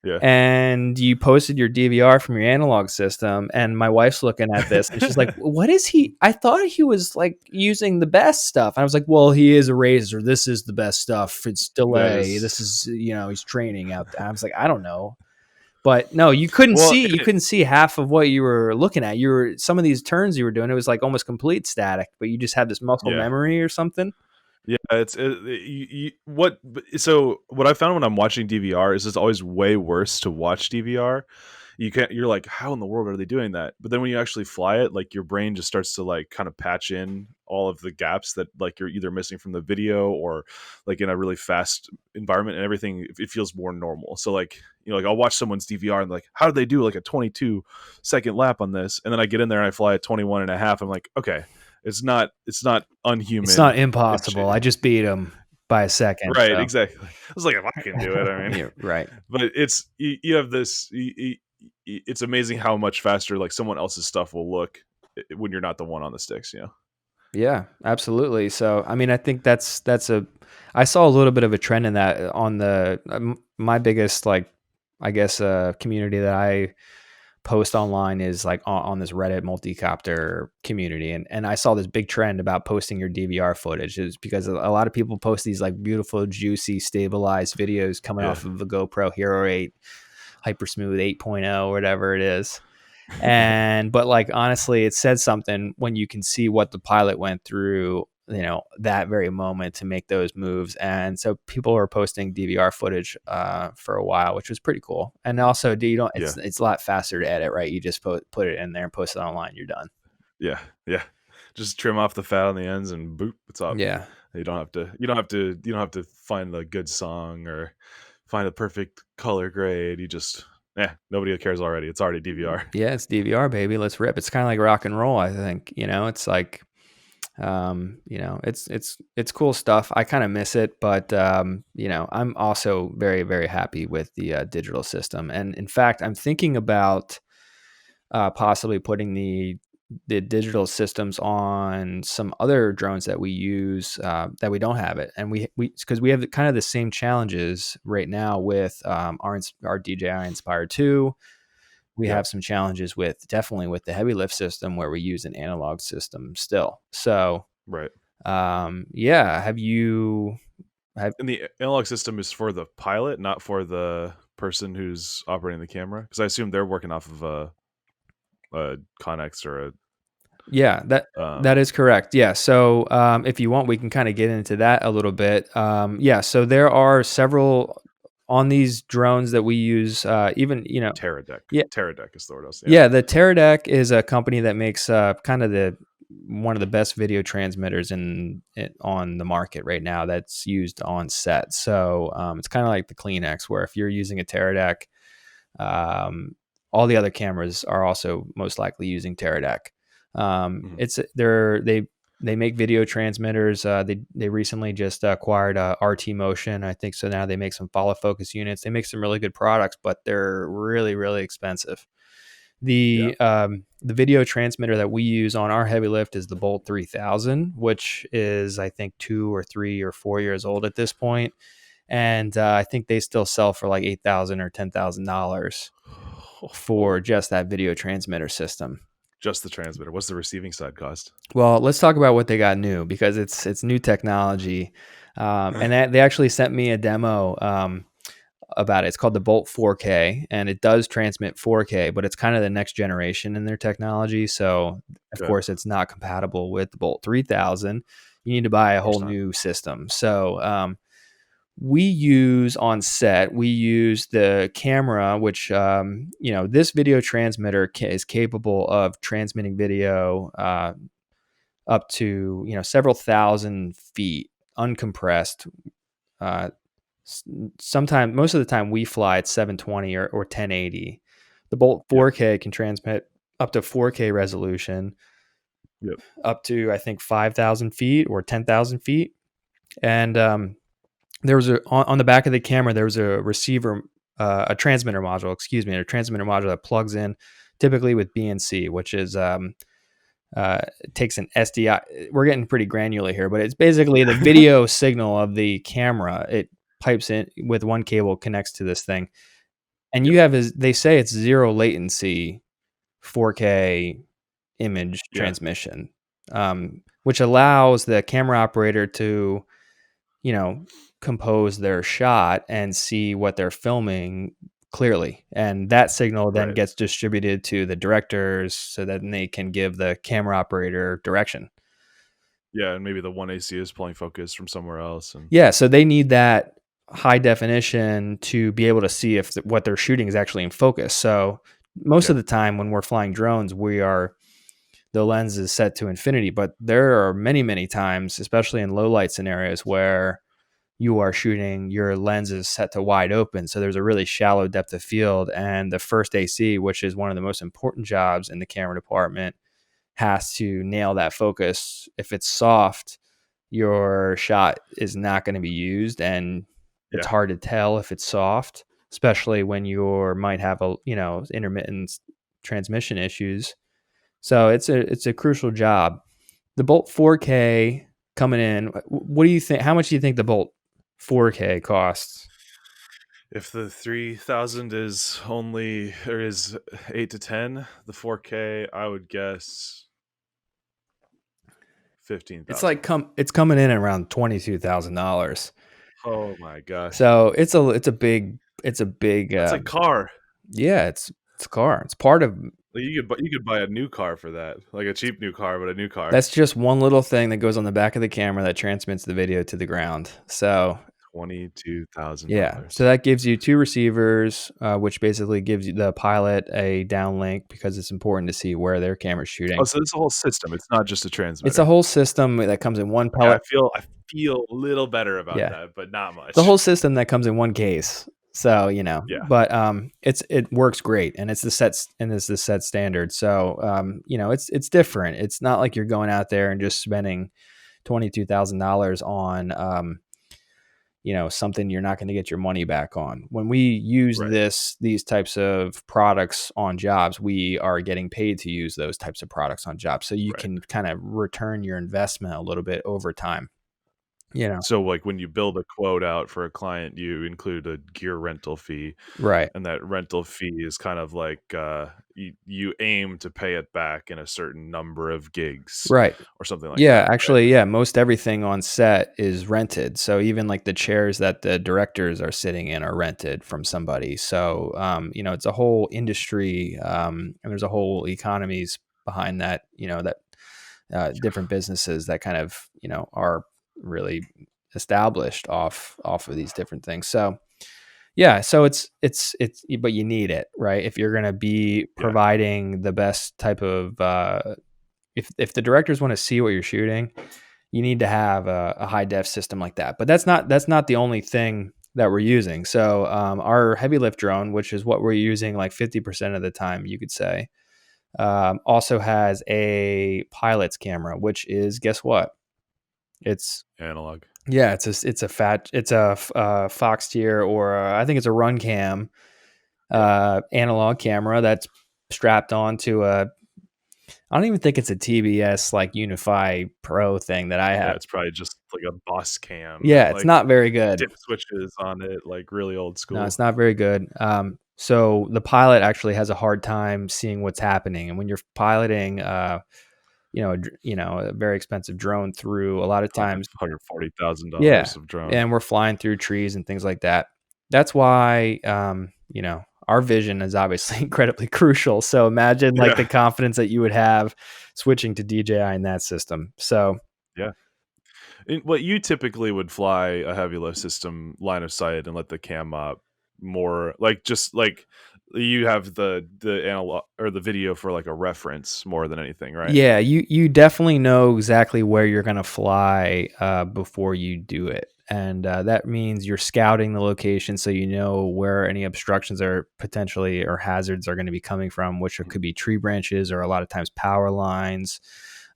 Yeah. And you posted your DVR from your analog system, and my wife's looking at this and she's like, what is he? I thought he was like using the best stuff. And I was like, well, he is a razor. This is the best stuff. It's That delay. This is, is, he's training out there. I was like, I don't know. But no, you couldn't well, see. You couldn't see half of what you were looking at. Some of these turns you were doing, it was like almost complete static, but you just had this muscle yeah. memory or something. Yeah, so what I found when I'm watching DVR is it's always way worse to watch DVR. You're like, how in the world are they doing that? But then when you actually fly it, like your brain just starts to like kind of patch in all of the gaps that like you're either missing from the video or like in a really fast environment, and everything, it feels more normal. So like, like I'll watch someone's DVR and like, how did they do like a 22-second lap on this? And then I get in there and I fly at 21 and a half. I'm like, okay, it's not unhuman. It's not impossible. I just beat him by a second. Right, So. exactly. I was like, if I can do it, I mean, Yeah, right. but you have this. It's amazing how much faster like someone else's stuff will look when you're not the one on the sticks. Yeah, absolutely. So, I mean, I think I saw a little bit of a trend in that on my biggest, like, I guess, community that I post online is like on this Reddit multicopter community. And I saw this big trend about posting your DVR footage, is because a lot of people post these like beautiful, juicy, stabilized videos coming Yeah. off of the GoPro Hero 8 Hypersmooth 8.0, whatever it is. But like, honestly, it said something when you can see what the pilot went through, that very moment to make those moves. And so people are posting DVR footage for a while, which was pretty cool. And also, Yeah. it's a lot faster to edit, right? You just put it in there and post it online, you're done. Yeah. Just trim off the fat on the ends and boop, it's up. Yeah. You don't have to find the good song or find a perfect color grade. You just nobody cares already. It's already DVR. Yeah, it's DVR, baby. Let's rip. It's kind of like rock and roll, I think. It's like, it's cool stuff. I kind of miss it, but I'm also very, very happy with the digital system. And in fact, I'm thinking about possibly putting the digital systems on some other drones that we use that we don't have it, and we because we have kind of the same challenges right now with our DJI Inspire 2. We Yeah, have some challenges with definitely with the heavy lift system where we use an analog system still. So right. yeah, have you have And the analog system is for the pilot, not for the person who's operating the camera, because I assume they're working off of a Connex or Yeah, that is correct. Yeah. So if you want, we can kind of get into that a little bit. Yeah. So there are several on these drones that we use. Even Teradek. yeah, Teradek is the word I was. Yeah. yeah. The Teradek is a company that makes kind of the one of the best video transmitters on the market right now. That's used on set. So it's kind of like the Kleenex, where if you're using a Teradek, um, all the other cameras are also most likely using Teradek. Mhm. They make video transmitters. They recently just acquired RT Motion, I think. So now they make some follow focus units. They make some really good products, but they're really, really expensive. Yeah. The video transmitter that we use on our heavy lift is the Bolt 3000, which is I think 2 or 3 or 4 years old at this point, and I think they still sell for like $8,000 or $10,000 for just that video transmitter system. Just the transmitter. What's the receiving side cost? Well, let's talk about what they got new because it's new technology, and they actually sent me a demo about it. It's called the Bolt 4K, and it does transmit 4K, but it's kind of the next generation in their technology. So, of Okay. Of course, it's not compatible with the Bolt 3000. You need to buy a course whole not. new system. So, we use on set, we use the camera, which, this video transmitter is capable of transmitting video up to, several thousand feet uncompressed. Uh, Sometimes, most of the time, we fly at 720 or 1080. The Bolt Yep. 4K can transmit up to 4K resolution, Yep. up to, I think, 5,000 feet or 10,000 feet. And there was on the back of the camera, there was a receiver, a transmitter module, a transmitter module that plugs in typically with BNC, which is takes an SDI. We're getting pretty granular here, but it's basically the video signal of the camera. It pipes in with one cable, connects to this thing, and Yep. you have they say it's zero latency 4K image Yeah. transmission, which allows the camera operator to you know, compose their shot and see what they're filming clearly. And that signal then Right. gets distributed to the directors so that they can give the camera operator direction. Yeah, and maybe the one AC is pulling focus from somewhere else, and Yeah, so they need that high definition to be able to see if what they're shooting is actually in focus. So most of yeah, the time when we're flying drones, the lens is set to infinity, but there are many, many times, especially in low light scenarios where you are shooting, your lens is set to wide open. So there's a really shallow depth of field. And the first AC, which is one of the most important jobs in the camera department, has to nail that focus. If it's soft, your shot is not going to be used. And it's yeah, hard to tell if it's soft, especially when you might have intermittent transmission issues. So it's a crucial job. The Bolt 4K coming in. What do you think? How much do you think the Bolt 4K costs? if the 3000 is only or is 8 to 10, the 4K I would guess It's 15,000. like it's coming in at around $22,000. Oh my gosh, So it's a big that's a car. yeah, it's a car. It's part of Like you could buy a new car for that, like a cheap new car, but a new car. that's just one little thing that goes on the back of the camera that transmits the video to the ground. So Yeah. $22,000. So that gives you 2 receivers, which basically gives you the pilot a downlink because it's important to see where their camera's Oh, shooting. so it's a whole system. It's not just a It's a transmitter. whole system that comes in one Okay, pellet. I feel a little better about Yeah. that, but not The much. whole system that comes in one case. So, Yeah, but it works great, and it's the set standard. So, it's different. It's not like you're going out there and just spending $22,000 on something you're not going to get your money back on. When we use right, these types of products on jobs, we are getting paid to use those types of products on jobs. So you right. can kind of return your investment a little bit over time. So, like, when you build a quote out for a client, you include a gear rental fee, Right. and that rental fee is kind of like, you aim to pay it back in a certain number of gigs Right. or something like Yeah, that, right? actually, yeah, most everything on set is rented. So even like the chairs that the directors are sitting in are rented from somebody. So it's a whole industry, and there's a whole economies behind that. That different businesses that kind of are really established off of these different things. So yeah, so it's but you need it, right? If you're going to be Yeah, providing the best type of if the directors want to see what you're shooting, you need to have a high def system like that. But that's not the only thing that we're using. So our heavy lift drone, which is what we're using like 50% of the time, you could say, also has a pilot's camera, which is, guess what? It's analog. yeah, it's a Fox tier, or I think it's a Run Cam Yeah. analog camera that's strapped onto a. I don't even think it's a TBS like Unify Pro thing that I Yeah, have. it's probably just like a bus cam Yeah, and, it's like, not very good. dip switches on it, like, really old No, it's school. not very good. So the pilot actually has a hard time seeing what's happening, and when you're piloting, a very expensive drone through a lot of times, yeah, $140,000 of drone. and we're flying through trees and things like that. That's why, our vision is obviously incredibly crucial. So imagine like Yeah, the confidence that you would have switching to DJI in that system. So yeah. What you typically would fly a heavy lift system line of sight and let the cam up more like just like you have the analog or the video for like a reference more than anything, right? yeah, you definitely know exactly where you're gonna fly before you do it, and that means you're scouting the location so you know where any obstructions are potentially or hazards are going to be coming from, which Mhm. could be tree branches or a lot of times power lines.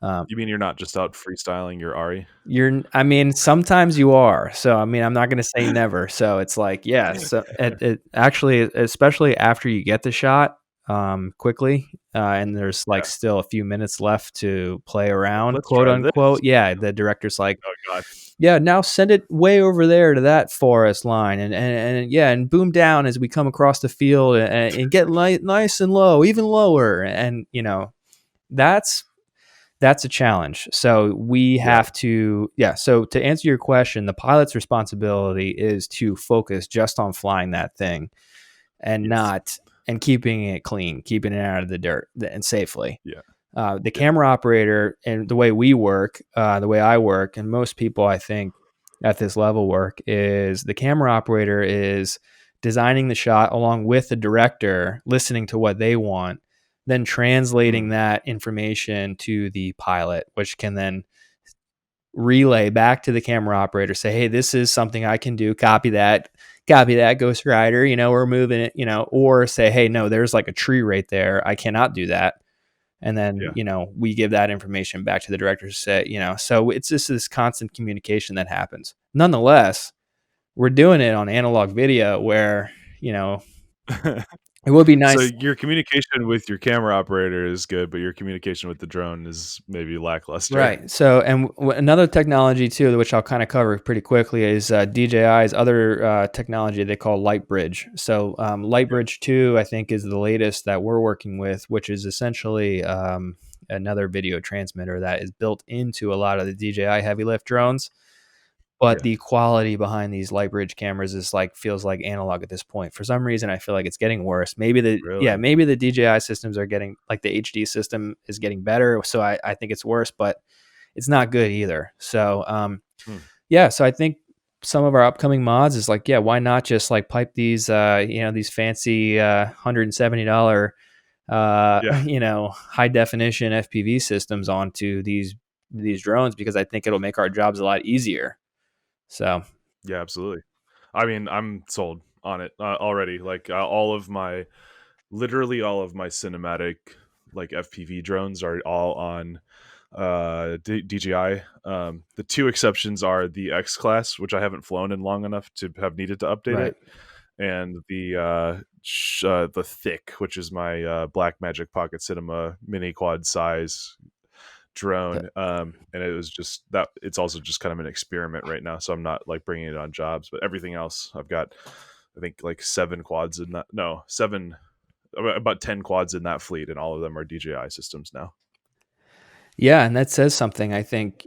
Um, You mean you're not just out freestyling your Ari? I mean, sometimes you are. So, I mean, I'm not going to say never. So it's like, yeah. So it actually, especially after you get the shot quickly, and there's like Yeah. still a few minutes left to play Like, around, let's quote try this. unquote. Yeah, the director's like, Oh god. yeah, now send it way over there to that forest line, and yeah, and boom down as we come across the field, and get nice and low, even lower, and that's that's a challenge. So we Yeah. have to, yeah. So to answer your question, the pilot's responsibility is to focus just on flying that thing and Yes. not, and keeping it clean, keeping it out of the dirt and safely. Yeah. The Yeah. camera operator and the way we work, the way I work, and most people I think at this level work is the camera operator is designing the shot along with the director, listening to what they want, then translating Mm. that information to the pilot, which can then relay back to the camera operator, say, hey, this is something I can do. Copy that, Ghost Rider. We're moving it, or say, hey, no, there's like a tree right there. I cannot do that. And then, Yeah. we give that information back to the director to say, so it's just this constant communication that happens. Nonetheless, we're doing it on analog video where, it would be So nice. your communication with your camera operator is good, but your communication with the drone is maybe lackluster. Right. So, and another technology too, which I'll kind of cover pretty quickly, is DJI's other technology they call Lightbridge. So, Yeah. Lightbridge 2, I think, is the latest that we're working with, which is essentially another video transmitter that is built into a lot of the DJI heavy lift drones. But Yeah. the quality behind these Lightbridge cameras is like, feels like analog at this point. For some reason, I feel like it's getting worse. Really? Maybe the DJI systems are getting, like, the HD system is getting better. So I think it's worse, but it's not good either. So Hmm. yeah, so I think some of our upcoming mods is like, yeah, why not just like pipe these, these fancy $170, Yeah, high definition FPV systems onto these drones, because I think it'll make our jobs a lot easier. So yeah, absolutely. I mean, I'm sold on it already. Like all of my, literally all of my cinematic like FPV drones are all on DJI. The two exceptions are the X class, which I haven't flown in long enough to have needed to update right. it, and the Thick, which is my Black Magic Pocket Cinema mini quad size That, drone. And it was just that it's also just kind of an experiment right now, so I'm not like bringing it on jobs. But everything else, I've got, I think, like seven quads in that. No, seven, about 10 quads in that fleet, and all of them are DJI systems now. yeah, and that says something, I think.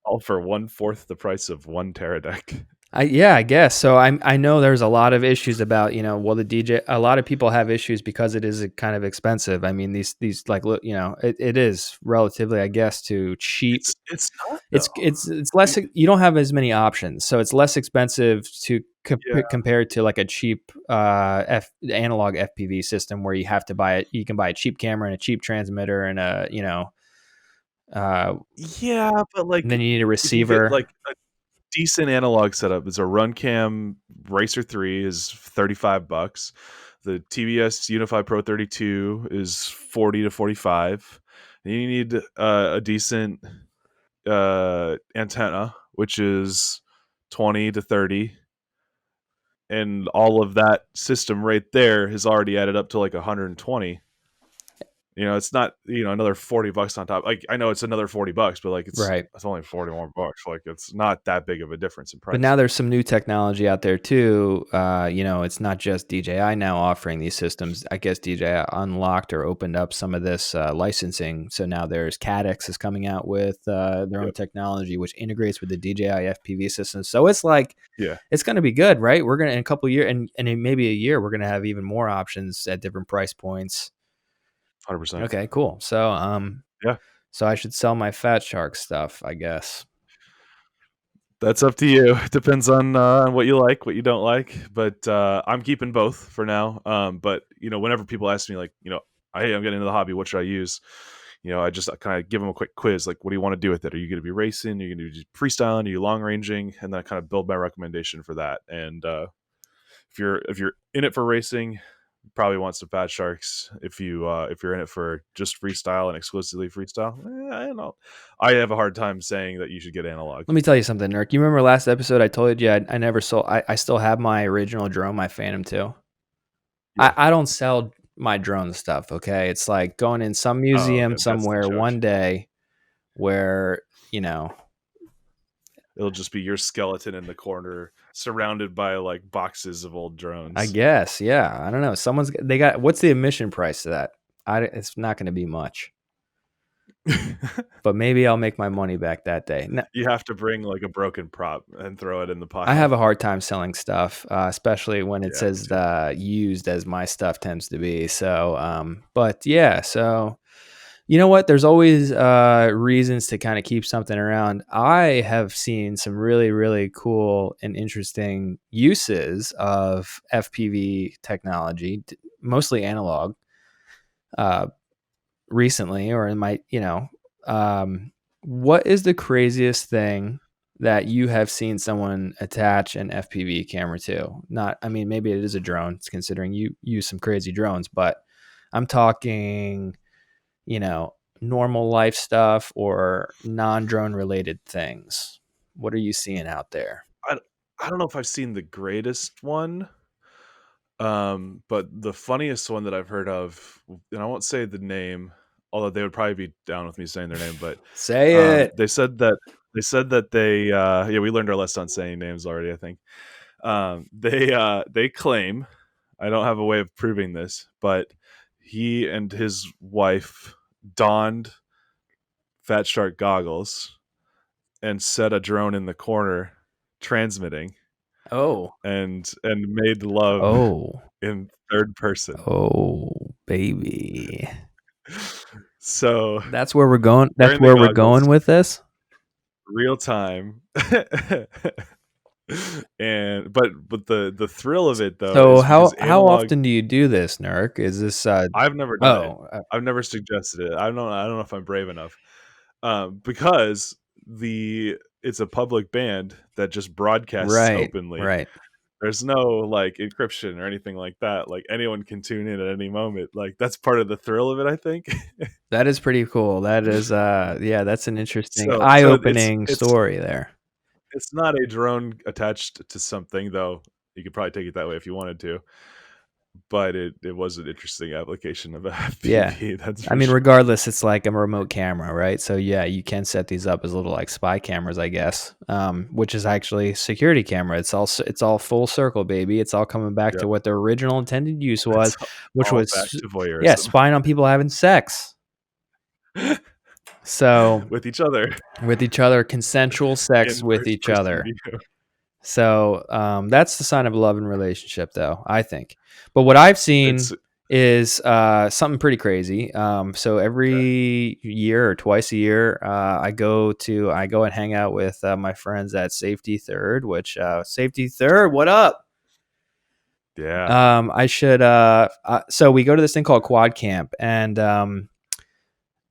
All for 1/4 the price of one Teradek. I guess so. I know there's a lot of issues about, well, the DJ. A lot of people have issues because it is kind of expensive. I mean, these like, look, it is relatively, I guess, to cheap. It's not though. It's less. You don't have as many options, so it's less expensive to Yeah. compared to like a cheap analog FPV system where you have to buy it. You can buy a cheap camera and a cheap transmitter and uh, Yeah, but and then like you need a if you get receiver. like a decent analog setup, it's a Runcam Racer 3 is $35. The TBS Unify Pro 32 is 40 to 45. And you need a decent antenna, which is 20 to 30. And all of that system right there has already added up to like 120. It's not, another $40 on top. Like, I know it's another $40, but like Right. it's only 40 more bucks. Like, it's not that big of a difference in But price. now there's some new technology out there too. It's not just DJI now offering these systems. I guess DJI unlocked or opened up some of this licensing. So now there's Cadix is coming out with their own Yep. technology, which integrates with the DJI FPV system. So it's like, Yeah. it's going to be good, right? We're going to, in a couple of years and in maybe a year, we're going to have even more options at different price points. 100%. Okay, cool. So, Yeah. so I should sell my Fat Shark stuff, I guess. That's up to you. It depends on what you like, what you don't like. But I'm keeping both for now. But whenever people ask me, like, hey, I'm getting into the hobby, what should I use? I just kind of give them a quick quiz, like, what do you want to do with it? Are you going to be racing? Are you going to be freestyling? Are you long ranging? And then I kind of build my recommendation for that. And if you're in it for racing, you probably want some Fat Sharks. If you're in it for just freestyle and exclusively freestyle, I don't know. I have a hard time saying that you should get analog. Let me tell you something, Nurk. You remember last episode I told you I never sold. I still have my original drone, my Phantom 2. Yeah. I don't sell my drone stuff. Okay, it's like going in some Oh, museum okay. That's the somewhere joke. one day where you know. It'll just be your skeleton in the corner, surrounded by like boxes of old I drones. guess, yeah. I don't know. They got what's the admission price to that? It's not going to be much, but maybe I'll make my money back that day. No, You have to bring like a broken prop and throw it in the I pile. have a hard time selling stuff, especially when it Yeah, me says too. used as my stuff tends to be. So, but yeah, so you know what? There's always reasons to kind of keep something around. I have seen some really, really cool and interesting uses of FPV technology, mostly analog, uh, recently, or in my, what is the craziest thing that you have seen someone attach an FPV camera to? Not, I mean, maybe it is a drone, considering you use some crazy drones, but I'm talking, you know, normal life stuff or non-drone related things. What are you seeing out there? I, I don't know if I've seen the greatest one, but the funniest one that I've heard of, and I won't say the name, although they would probably be down with me saying their name, but Say it. they said that yeah, we learned our lesson on saying names already, I think. They claim, I don't have a way of proving this, but he and his wife donned Fat Shark goggles and set a drone in the corner transmitting Oh, and made love oh, in third person. oh, baby. So That's where we're going. That's wearing the where we're goggles, going with this. real time. And but the thrill of it though So is because how analog. often do you do this, Nurk? Is this I've never done it. oh, I've never suggested it. I don't know if I'm brave enough. Because it's a public band that just broadcasts right, openly. right. There's no like encryption or anything like that. Like anyone can tune in at any moment. Like that's part of the thrill of it, I think. That is pretty cool. That is yeah, that's an interesting So eye-opening story there. it's not a drone attached to something though. You could probably take it that way if you wanted to, but it was an interesting application of Yeah. FPV. That's I for mean, sure. regardless, it's like a remote camera, right? So yeah, you can set these up as little like spy cameras, I guess. Which is actually security camera. It's all full circle, baby. It's all coming back Yep. to what the original intended use was, It's which all back was to yeah, voyeurism spying on people having sex. So with each other with each other, consensual sex in with first each person other. view. So that's the sign of a loving relationship, though, I think. But what I've It's seen is something pretty crazy. So okay. every year or twice a year, I go and hang out with my friends at Safety Third. Which Safety Third, what up? Yeah. I should. So we go to this thing called Quad Camp, and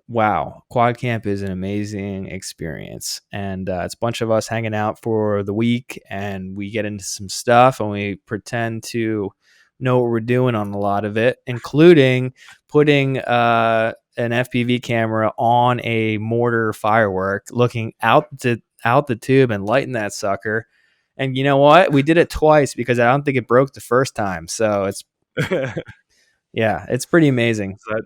wow, Quad Camp is an amazing experience. And it's a bunch of us hanging out for the week, and we get into some stuff and we pretend to know what we're doing on a lot of it, including putting an FPV camera on a mortar firework, looking out the tube and lighting that sucker. And you know what? We did it twice because I don't think it broke the first time. So it's Is yeah, it's pretty amazing. that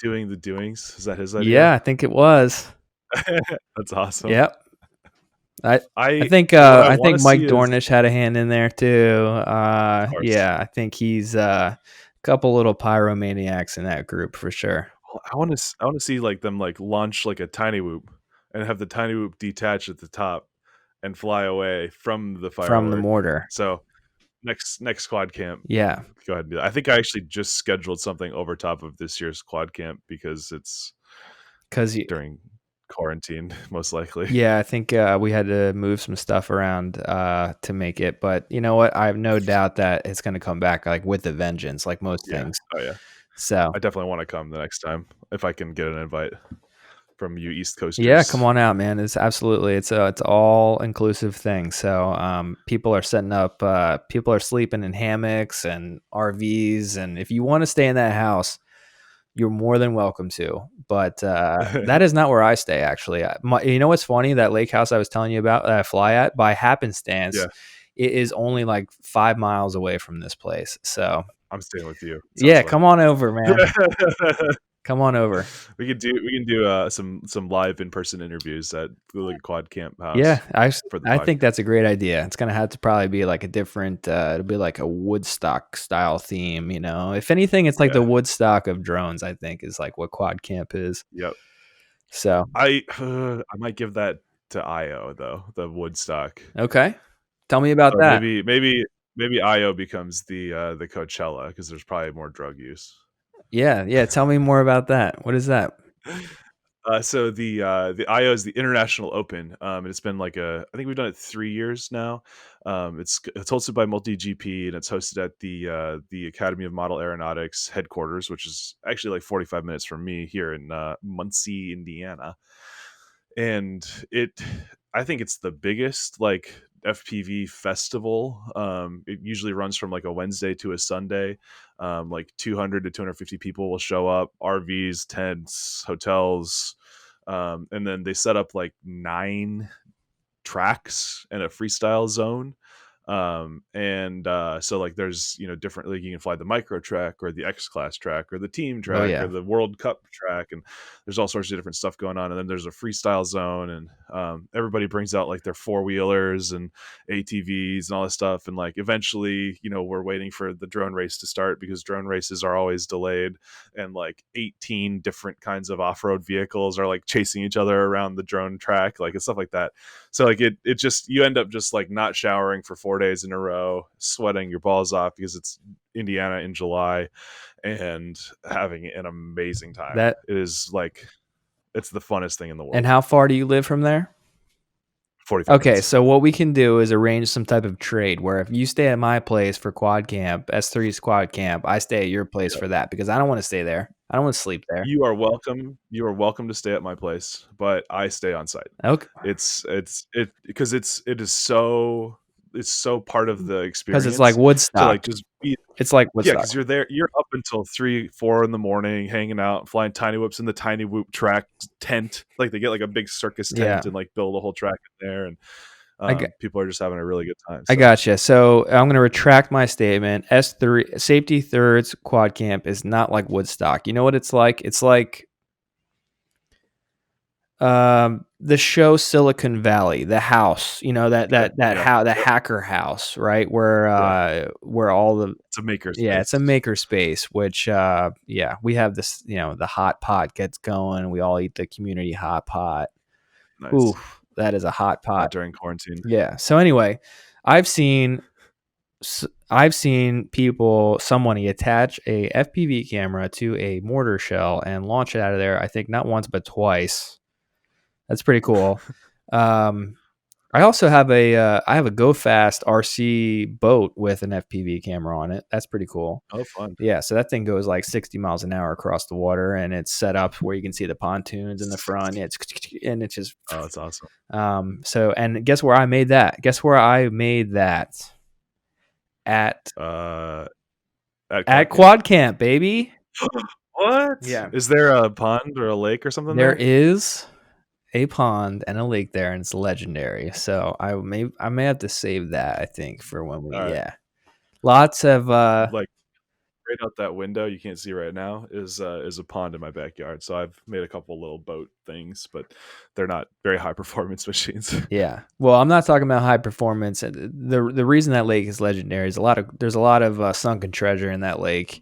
doing the doings? Is that his idea? Yeah, I think it was. That's awesome. Yep. I I what I I wanna think Mike see is Dornish had a hand in there too. of course. Yeah, I think he's a couple little pyromaniacs in that group for sure Well, I wanna see, like, them, like, launch, like, a tiny whoop and have the tiny whoop detach at the top and fly away from the from the firework. mortar. So, next quad camp, Yeah, go ahead and do that. I think I actually just scheduled something over top of this year's quad camp because it's because during quarantine, most likely. yeah, I think we had to move some stuff around to make it. But you know what? I have no doubt that it's going to come back like with a vengeance, like most Yeah. things. Oh, yeah. So I definitely wanna come the next time if I can get an invite from you East yeah, come Coasters. on out, man. It's all inclusive thing. So people are setting up people are sleeping in hammocks and RVs, and if you want to stay in that house, you're more than welcome to. But that is not where I stay actually. You know what's funny? That lake house I was telling you about that I fly at, by happenstance, Yeah, it is only like 5 miles away from this place. So I'm staying with you. Sounds yeah, fun. come on over, man. Come on over. We can do some live in person interviews at the like, Quad Camp Yeah, House for the I think podcast. that's a great idea. It's gonna have to probably be like a different. It'll be like a Woodstock style theme. You know, if anything, it's like the Yeah. Woodstock of drones. I think is like what Quad Camp is. Yep. So I might give that to IO though, the Woodstock. okay, tell me about So that. maybe IO becomes the Coachella because there's probably more drug use. Yeah, yeah. Tell me more about that. What is that? So the IO is the International Open, and it's been like I think we've done it 3 years now. It's hosted by Multi GP and it's hosted at the Academy of Model Aeronautics headquarters, which is actually like 45 minutes from me here in Muncie, Indiana. And I think it's the biggest like FPV festival. It usually runs from like a Wednesday to a Sunday. Like 200 to 250 people will show up, RVs, tents, hotels, and then they set up like 9 tracks and a freestyle zone. And so like there's different, like you can fly the micro track or the X class track or the team Oh track or yeah, the World Cup track, and there's all sorts of different stuff going on. And then there's a freestyle zone, and everybody brings out like their four-wheelers and ATVs and all this stuff. And like eventually, we're waiting for the drone race to start because drone races are always delayed, and like 18 different kinds of off-road vehicles are like chasing each other around the drone track, like and stuff like that. So like it just, you end up just like not showering for 4 days in a row, sweating your balls off because it's Indiana in July, and having an amazing time. that. It is like it's the funnest thing in the And world. how far do you live from there? 45 Okay, minutes. so what we can do is arrange some type of trade where if you stay at my place for quad camp, S3's quad camp, I stay at your place Yeah. for that because I don't want to stay there. I don't want to sleep there. You are welcome. You are welcome to stay at my place, but I stay on site. Okay, It because it is so it's so part of the because it's like experience to, like, Woodstock. just be. It's like Yeah, Woodstock. because you're up until 3, 4 in the morning hanging out, flying tiny whoops in the tiny whoop track tent. Like, they get, like, a big circus Yeah, tent and, like, build a whole track in there, and, I got, people are just having a really good time, I so. gotcha. So I'm going to retract my statement. S3 Safety Thirds quad camp is not like Woodstock. You know what it's like? It's like the show Silicon Valley, the house, you know, Okay, yeah, the yep, hacker house, right? yeah. Where all the, It's a maker yeah, it's a space. maker space, which yeah, we have this, you know, the hot pot gets going, we all eat the community hot pot. Nice. Oof, that is a hot Not pot. during quarantine. Yeah. So anyway, I've seen I've seen people, someone attach a FPV camera to a mortar shell and launch it out of there. I think not once but twice. That's pretty cool. Um, I also have I have a Go Fast RC boat with an FPV camera on it. That's pretty cool. Oh, fun. Yeah, so that thing goes like 60 miles an hour across the water, and it's set up where you can see the pontoons in the front. 60. Yeah, and it's just Oh, that's awesome. so. And guess where I made that? Guess where I made that at Uh, at at Quad Camp? Quad Camp, baby. What? Yeah, Is there a pond or a lake or something there there? is a pond and a lake there, and it's legendary. So I may have to save that. I think for when we, Alright. yeah, lots of Like, right out that window you can't see right now is a pond in my backyard, so I've made a couple little boat things, but they're not very high performance machines. yeah. Well, I'm not talking about high performance. The reason that lake is legendary is there's a lot of sunken treasure in that lake,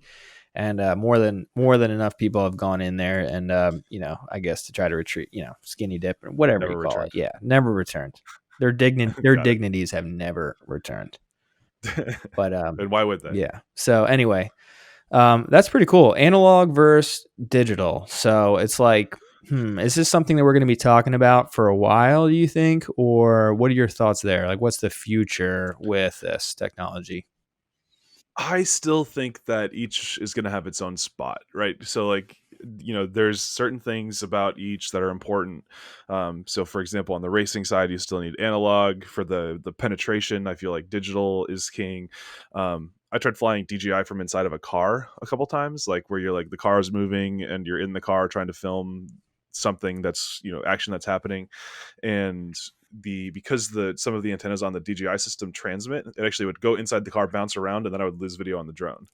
and more than enough people have gone in there, and you know, I guess to try to retreat, you know, skinny dip or whatever you Never call it. returned. Yeah, never returned. Their Got dignities have never returned. it. But And why would they? yeah. So anyway, that's pretty cool. Analog versus digital. So it's like, is this something that we're going to be talking about for a while, do you think? Or what are your thoughts there? Like, what's the future with this technology? I still think that each is gonna have its own spot, right? So, like, there's certain things about each that are important. So, for example, on the racing side, you still need analog. For the penetration, I feel like digital is king. I tried flying DJI from inside of a car a couple times, like where you're like the car is moving and you're in the car trying to film something that's action that's happening, and because the some of the antennas on the DJI system transmit, it actually would go inside the car, bounce around, and then I would lose video on the drone.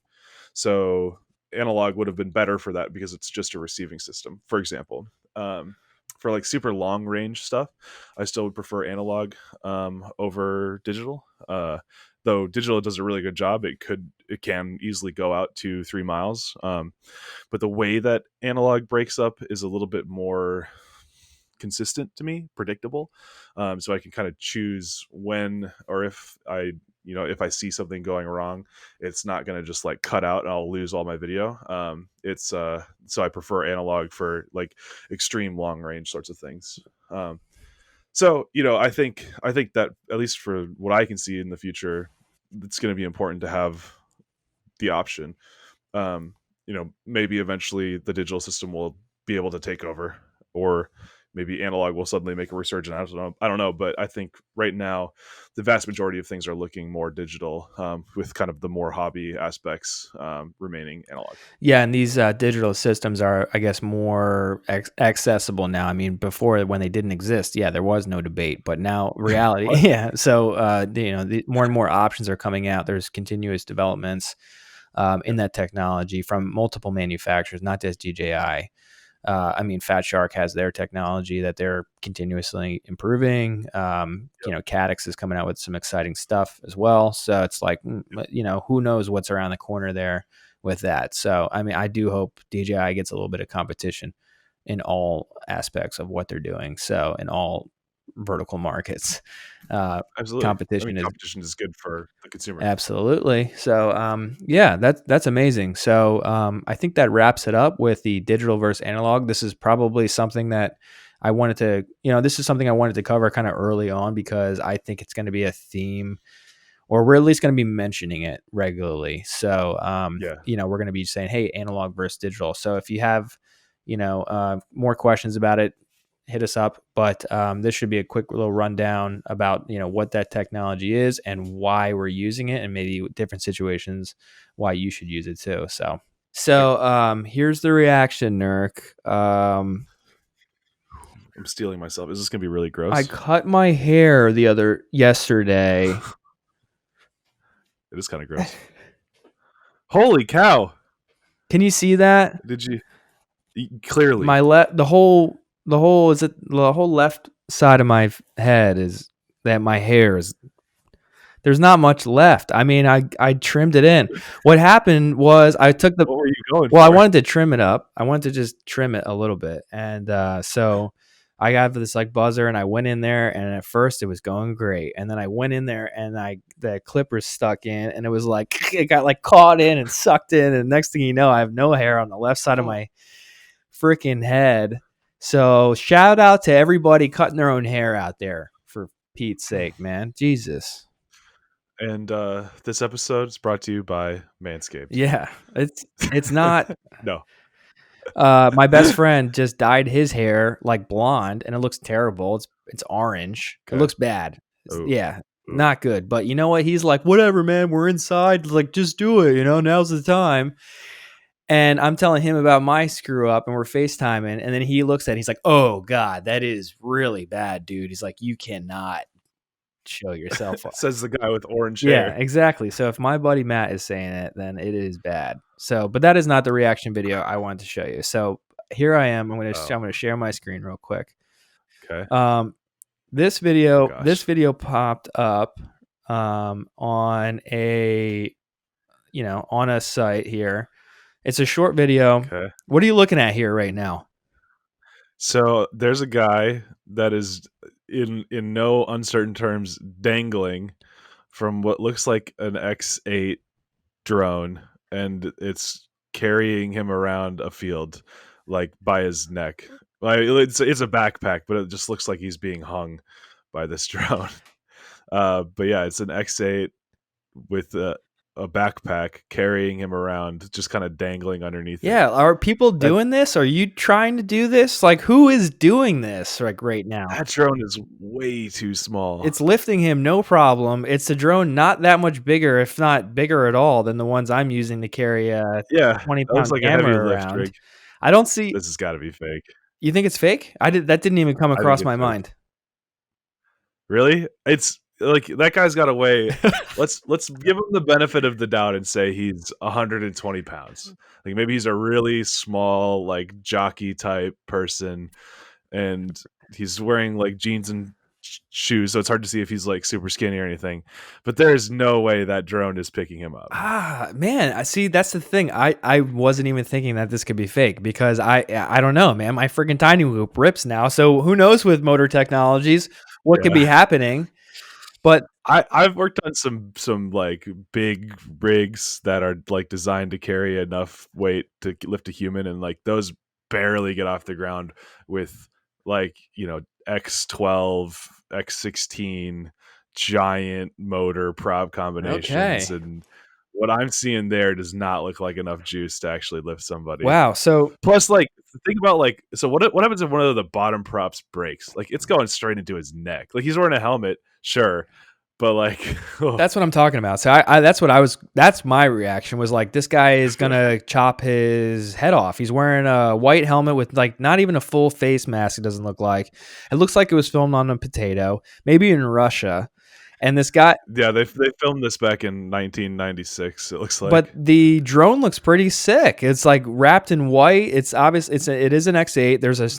So analog would have been better for that because it's just a receiving system, for example. For like super long range stuff, I still would prefer analog over digital. Though digital does a really good job, it can easily go out to 3 miles. But the way that analog breaks up is a little bit more consistent to me, predictable. So I can kind of choose when or if I see something going wrong, it's not going to just like cut out and I'll lose all my video. It's So I prefer analog for like extreme long range sorts of things. So I think that at least for what I can see in the future, it's going to be important to have the option. Maybe eventually the digital system will be able to take over, or maybe analog will suddenly make a resurgence. I don't know, but I think right now the vast majority of things are looking more digital, with kind of the more hobby aspects remaining analog. Yeah, and these digital systems are, I guess, more accessible now. I mean, before when they didn't exist, yeah, there was no debate, but now reality, What? yeah. So more and more options are coming out. There's continuous developments in that technology from multiple manufacturers, not just DJI. I mean, Fat Shark has their technology that they're continuously improving. Yep. Caddx is coming out with some exciting stuff as well. So it's like, who knows what's around the corner there with that. So, I mean, I do hope DJI gets a little bit of competition in all aspects of what they're doing. So, in all vertical markets, uh, Absolutely. I mean, competition is competition is good for the consumer. absolutely. So, yeah, that's amazing. So, I think that wraps it up with the digital versus analog. This is probably something that I wanted to, this is something I wanted to cover kind of early on because I think it's going to be a theme, or we're at least going to be mentioning it regularly. So, Yeah. we're going to be saying, hey, analog versus digital. So if you have, more questions about it, hit us up. But this should be a quick little rundown about, what that technology is and why we're using it, and maybe different situations why you should use it too. So here's the reaction, Nurk. I'm stealing myself. Is this gonna be really I gross? cut my hair yesterday. It is kind of gross. Holy cow! Can you see that? Did you clearly? The whole left side of my head is that my hair is, there's not much left. I mean, I trimmed it in. What happened was I took the, What were you going well, I for? wanted to trim it up. I wanted to just trim it a little bit. And so I got this like buzzer, and I went in there, and at first it was going great. And then I went in there, and the clippers stuck in, and it was like, it got like caught in and sucked in. And next thing you know, I have no hair on the left side of my freaking head. So shout out to everybody cutting their own hair out there, for Pete's sake, man. Jesus. And this episode is brought to you by Manscaped. Yeah, it's not. No. My best friend just dyed his hair like blonde, and it looks terrible. It's orange. Okay. It looks bad. Ooh. Yeah, Ooh. not good. But you know what? He's like, whatever, man. We're inside. Like, just do it. Now's the time. And I'm telling him about my screw up, and we're FaceTiming. And then he looks at it, he's like, oh, God, that is really bad, dude. He's like, you cannot show yourself off. Says the guy with orange Yeah, hair. exactly. So if my buddy Matt is saying it, then it is bad. So, but that is not the reaction video I wanted to show you. So here I am. I'm going to share my screen real quick. Okay. This video popped up on a site here. It's a short video. Okay. What are you looking at here right now? So there's a guy that is in no uncertain terms dangling from what looks like an X8 drone, and it's carrying him around a field like by his neck. Like it's a backpack, but it just looks like he's being hung by this drone. But yeah, it's an X8 with a backpack carrying him around, just kind of dangling underneath. Yeah, are people doing this? Are you trying to do this? Like, who is doing this like right now? That drone is way too small. It's lifting him, no problem. It's a drone not that much bigger, if not bigger at all, than the ones I'm using to carry a 20-pound like camera a heavy lift around. rig. I don't see. This has got to be fake. You think it's fake? That didn't even come across my mind. Really? It's like that guy's got a way. Let's give him the benefit of the doubt and say he's 120 pounds. Like maybe he's a really small, like jockey type person, and he's wearing like jeans and shoes, so it's hard to see if he's like super skinny or anything. But there's no way that drone is picking him up. Man, I see. That's the thing. I wasn't even thinking that this could be fake, because I don't know, man. My freaking tiny whoop rips now, so who knows with motor technologies what could be happening. But I've worked on some like big rigs that are like designed to carry enough weight to lift a human, and like those barely get off the ground with like X12, X16 giant motor prop combinations. And what I'm seeing there does not look like enough juice to actually lift somebody. Wow. So plus, like, think about like, so what happens if one of the bottom props breaks? Like, it's going straight into his neck. Like, he's wearing a helmet, sure, but like that's what I'm talking about. So that's my reaction, was like, this guy is gonna chop his head off. He's wearing a white helmet with like not even a full face mask. It doesn't look like. It looks like it was filmed on a potato, maybe in Russia. And this guy, yeah, they filmed this back in 1996. It looks like, but the drone looks pretty sick. It's like wrapped in white. It's obvious. It is an X8. There's a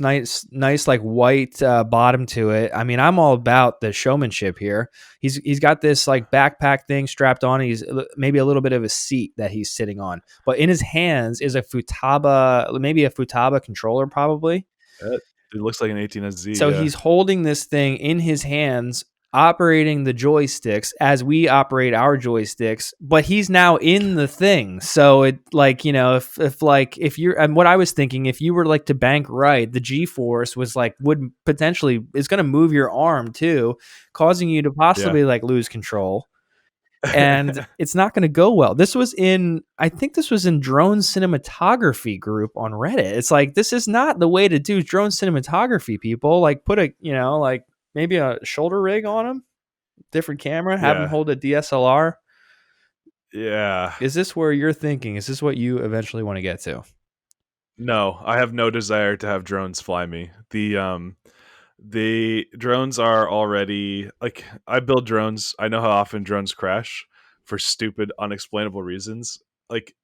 nice like white bottom to it. I mean, I'm all about the showmanship here. He's got this like backpack thing strapped on. He's maybe a little bit of a seat that he's sitting on, but in his hands is a Futaba controller, probably. It looks like an 18SZ. So he's holding this thing in his hands operating the joysticks as we operate our joysticks, but he's now in the thing. So it like, you know, if you're, and what I was thinking, if you were like to bank right, the G force was like, would potentially is going to move your arm too, causing you to Yeah. possibly like lose control. And it's not going to go well. This was in, I think this was in drone cinematography group on Reddit. It's like, this is not the way to do drone cinematography, people. Like put a, you know, like maybe a shoulder rig on him, different camera, have him Yeah. hold a DSLR. Yeah. Is this where you're thinking? Is this what you eventually want to get to? No, I have no desire to have drones fly me. The drones are already like, I build drones. I know how often drones crash for stupid, unexplainable reasons. Like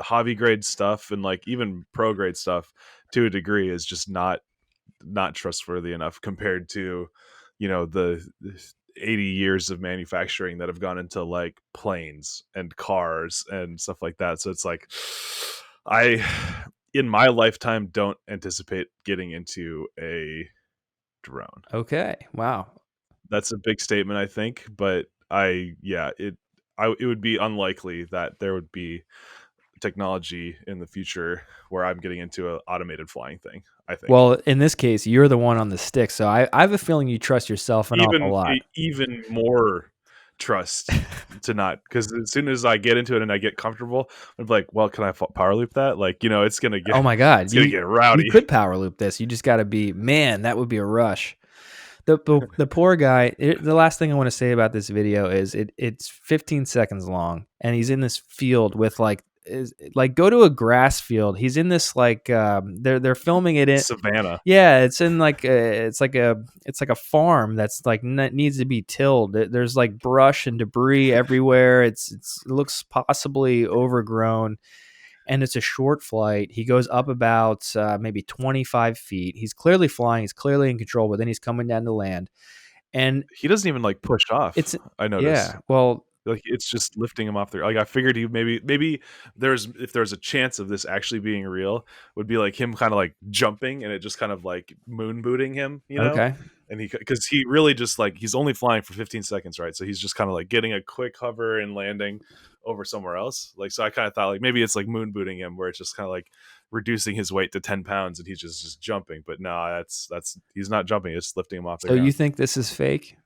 hobby grade stuff and like even pro grade stuff to a degree is just not trustworthy enough compared to, you know, the 80 years of manufacturing that have gone into like planes and cars and stuff like that. So it's like, I in my lifetime don't anticipate getting into a drone. Okay. Wow. That's a big statement, I think, but it would be unlikely that there would be technology in the future where I'm getting into an automated flying thing, I think. Well, in this case, you're the one on the stick. So I have a feeling you trust yourself an awful lot. Even more trust to not, because as soon as I get into it and I get comfortable, I'm like, well, can I power loop that? Like, you know, Oh my God. it's gonna get You rowdy. could power loop this. You just got to be, man, that would be a rush. The poor guy. The last thing I want to say about this video is it's 15 seconds long, and he's in this field with like go to a grass field. He's in this like they're filming it in. Savannah. Yeah, it's in like it's like a farm that's like needs to be tilled. There's like brush and debris everywhere. It looks possibly overgrown, and it's a short flight. He goes up about maybe 25 feet. He's clearly flying. He's clearly in control, but then he's coming down to land. And He doesn't even like push off. it's, I notice. yeah, well, Like it's just lifting him off there. Like I figured he maybe there's if there's a chance of this actually being real, would be like him kind of like jumping and it just kind of like moon booting him, you know? okay. And because he really just like he's only flying for 15 seconds, right? So he's just kind of like getting a quick hover and landing over somewhere else. Like so, I kind of thought like maybe it's like moon booting him, where it's just kind of like reducing his weight to 10 pounds and he's just jumping. But no, that's he's not jumping; it's lifting him off the So you ground. think this is fake?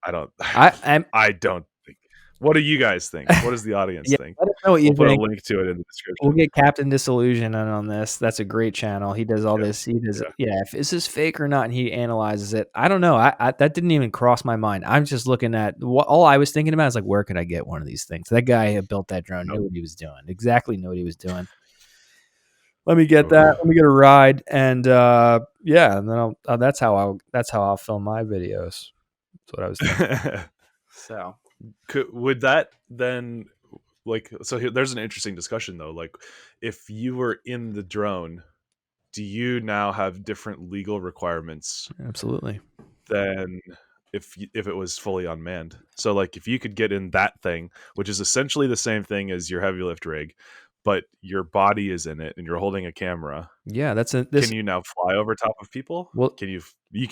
I don't. I'm I don't think. What do you guys think? What does the audience Yeah, think? let us know what you We'll put a think. link to it in the We'll description. get Captain Disillusion on this. That's a great channel. He does all Yeah, this. He does, yeah. yeah. If is this fake or not, and he analyzes it. I don't know. I that didn't even cross my mind. I'm just looking at all I was thinking about is like, where could I get one of these things? That guy who built that drone Nope. knew what he was doing. Exactly knew what he was doing. Let me get that. Oof. Let me get a ride, and yeah, and then that's how I'll film my videos. That's what I was thinking. So Would that then like so? There's an interesting discussion though. Like, if you were in the drone, do you now have different legal requirements absolutely. than if it was fully unmanned? So, like, if you could get in that thing, which is essentially the same thing as your heavy lift rig, but your body is in it and you're holding a camera, Yeah, that's can this. you now fly over top of people? Well, Can you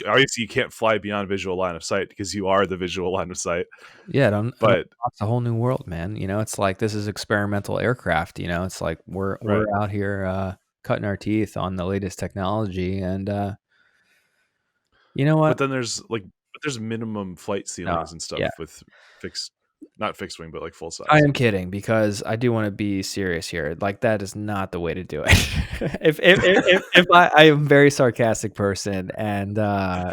obviously you can't fly beyond visual line of sight because you are the visual line of sight. yeah, it But unlocks a whole new world, man. You know, it's like this is experimental aircraft. You know, it's like we're right, out here cutting our teeth on the latest technology, and you know but what? then there's minimum flight No, ceilings and yeah, stuff with fixed, not fixed wing, but like full I size. am kidding because I do want to be serious here. Like that is not the way to do it. If I am a very sarcastic person, and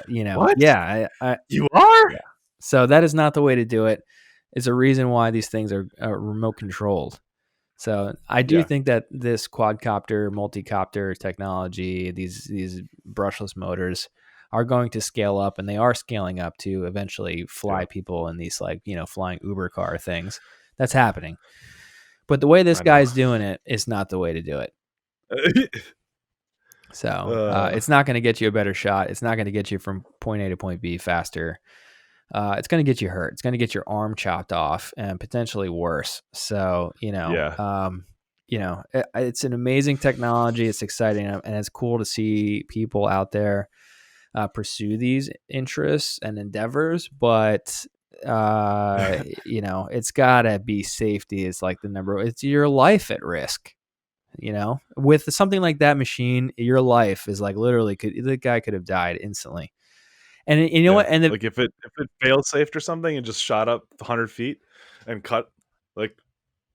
you know, What? yeah, I You are? yeah. So that is not the way to do it. It's a reason why these things are remote controlled. So I do Yeah, think that this quadcopter, multicopter technology, these brushless motors are going to scale up, and they are scaling up to eventually fly yeah, people in these like, you know, flying Uber car things. That's happening. But the way this I know. guy's doing it is not the way to do it. So uh, it's not going to get you a better shot. It's not going to get you from point A to point B faster. It's going to get you hurt. It's going to get your arm chopped off and potentially worse. So, yeah, it's an amazing technology. It's exciting, and it's cool to see people out there pursue these interests and endeavors, but you know, it's gotta be safety. It's like the number. It's your life at risk. You know, with something like that machine, your life is like literally the guy could have died instantly. And you know Yeah, what? And like if it failed safed or something and just shot up 100 feet and cut, like,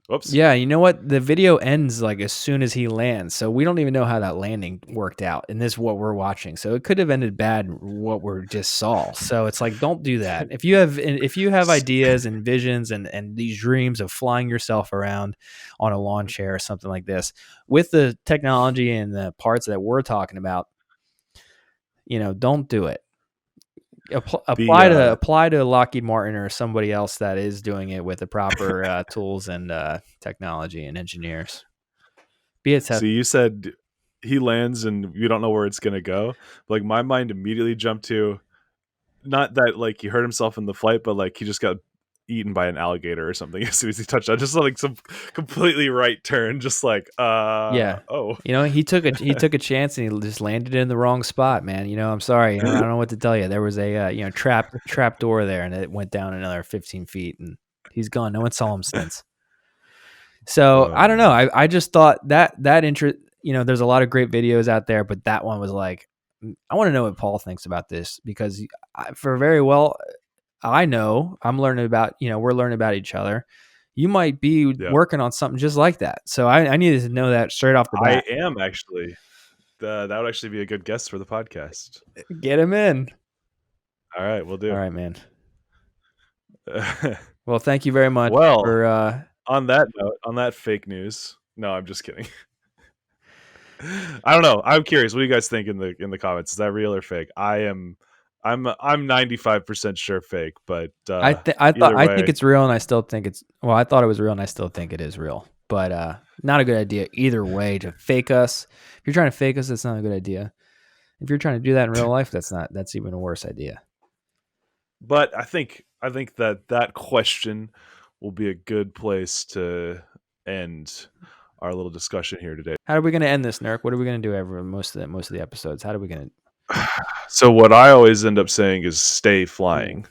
whoops. yeah, you know what? The video ends like as soon as he lands, so we don't even know how that landing worked out. And this is what we're watching, so it could have ended bad. What we're just saw. So it's like, don't do that. If you have ideas and visions and these dreams of flying yourself around on a lawn chair or something like this, with the technology and the parts that we're talking about, you know, don't do it. Apply to The apply to Lockheed Martin or somebody else that is doing it with the proper tools and technology and engineers. Be a test. So you said he lands and you don't know where it's gonna go. Like my mind immediately jumped to, not that like he hurt himself in the flight, but like he just got eaten by an alligator or something as soon as he touched down. Just like some completely right turn, just like Yeah, oh. you know, he took a chance and he just landed in the wrong spot, man. You know, I'm sorry, you know, I don't know what to tell you. There was a you know, trap door there, and it went down another 15 feet, and he's gone. No one saw him since. So I don't know. Man. I just thought that interest. You know, there's a lot of great videos out there, but that one was like, I want to know what Paul thinks about this, because for very well, I know I'm learning about, you know, we're learning about each other. You might be Yeah. working on something just like that. So I needed to know that straight off the I bat. am actually. That would actually be a good guest for the podcast. Get him in. All right, we'll do. All right, man. Well, thank you very much Well, for on that note, on that fake news. No, I'm just kidding. I don't know. I'm curious. What do you guys think in the comments? Is that real or fake? I'm 95% sure fake, but either I think way, it's real, and I still think it's, well, I thought it was real and I still think it is real. But not a good idea either way to fake us. If you're trying to fake us, that's not a good idea. If you're trying to do that in real life, that's even a worse idea. but I think that question will be a good place to end our little discussion here today. How are we going to end this, Nurk? What are we going to do every most of the episodes? How are we going to? So what I always end up saying is stay flying,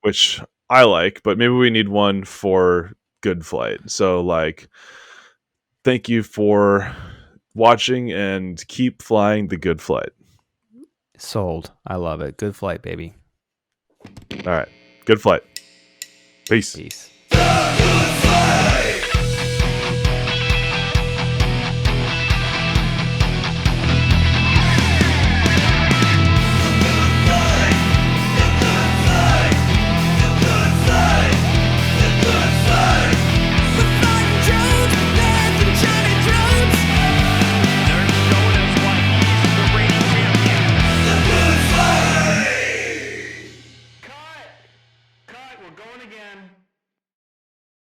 which I like, but maybe we need one for good flight. So like, thank you for watching and keep flying the good flight. Sold. I love it. Good flight, baby. All right. Good flight. Peace. Peace.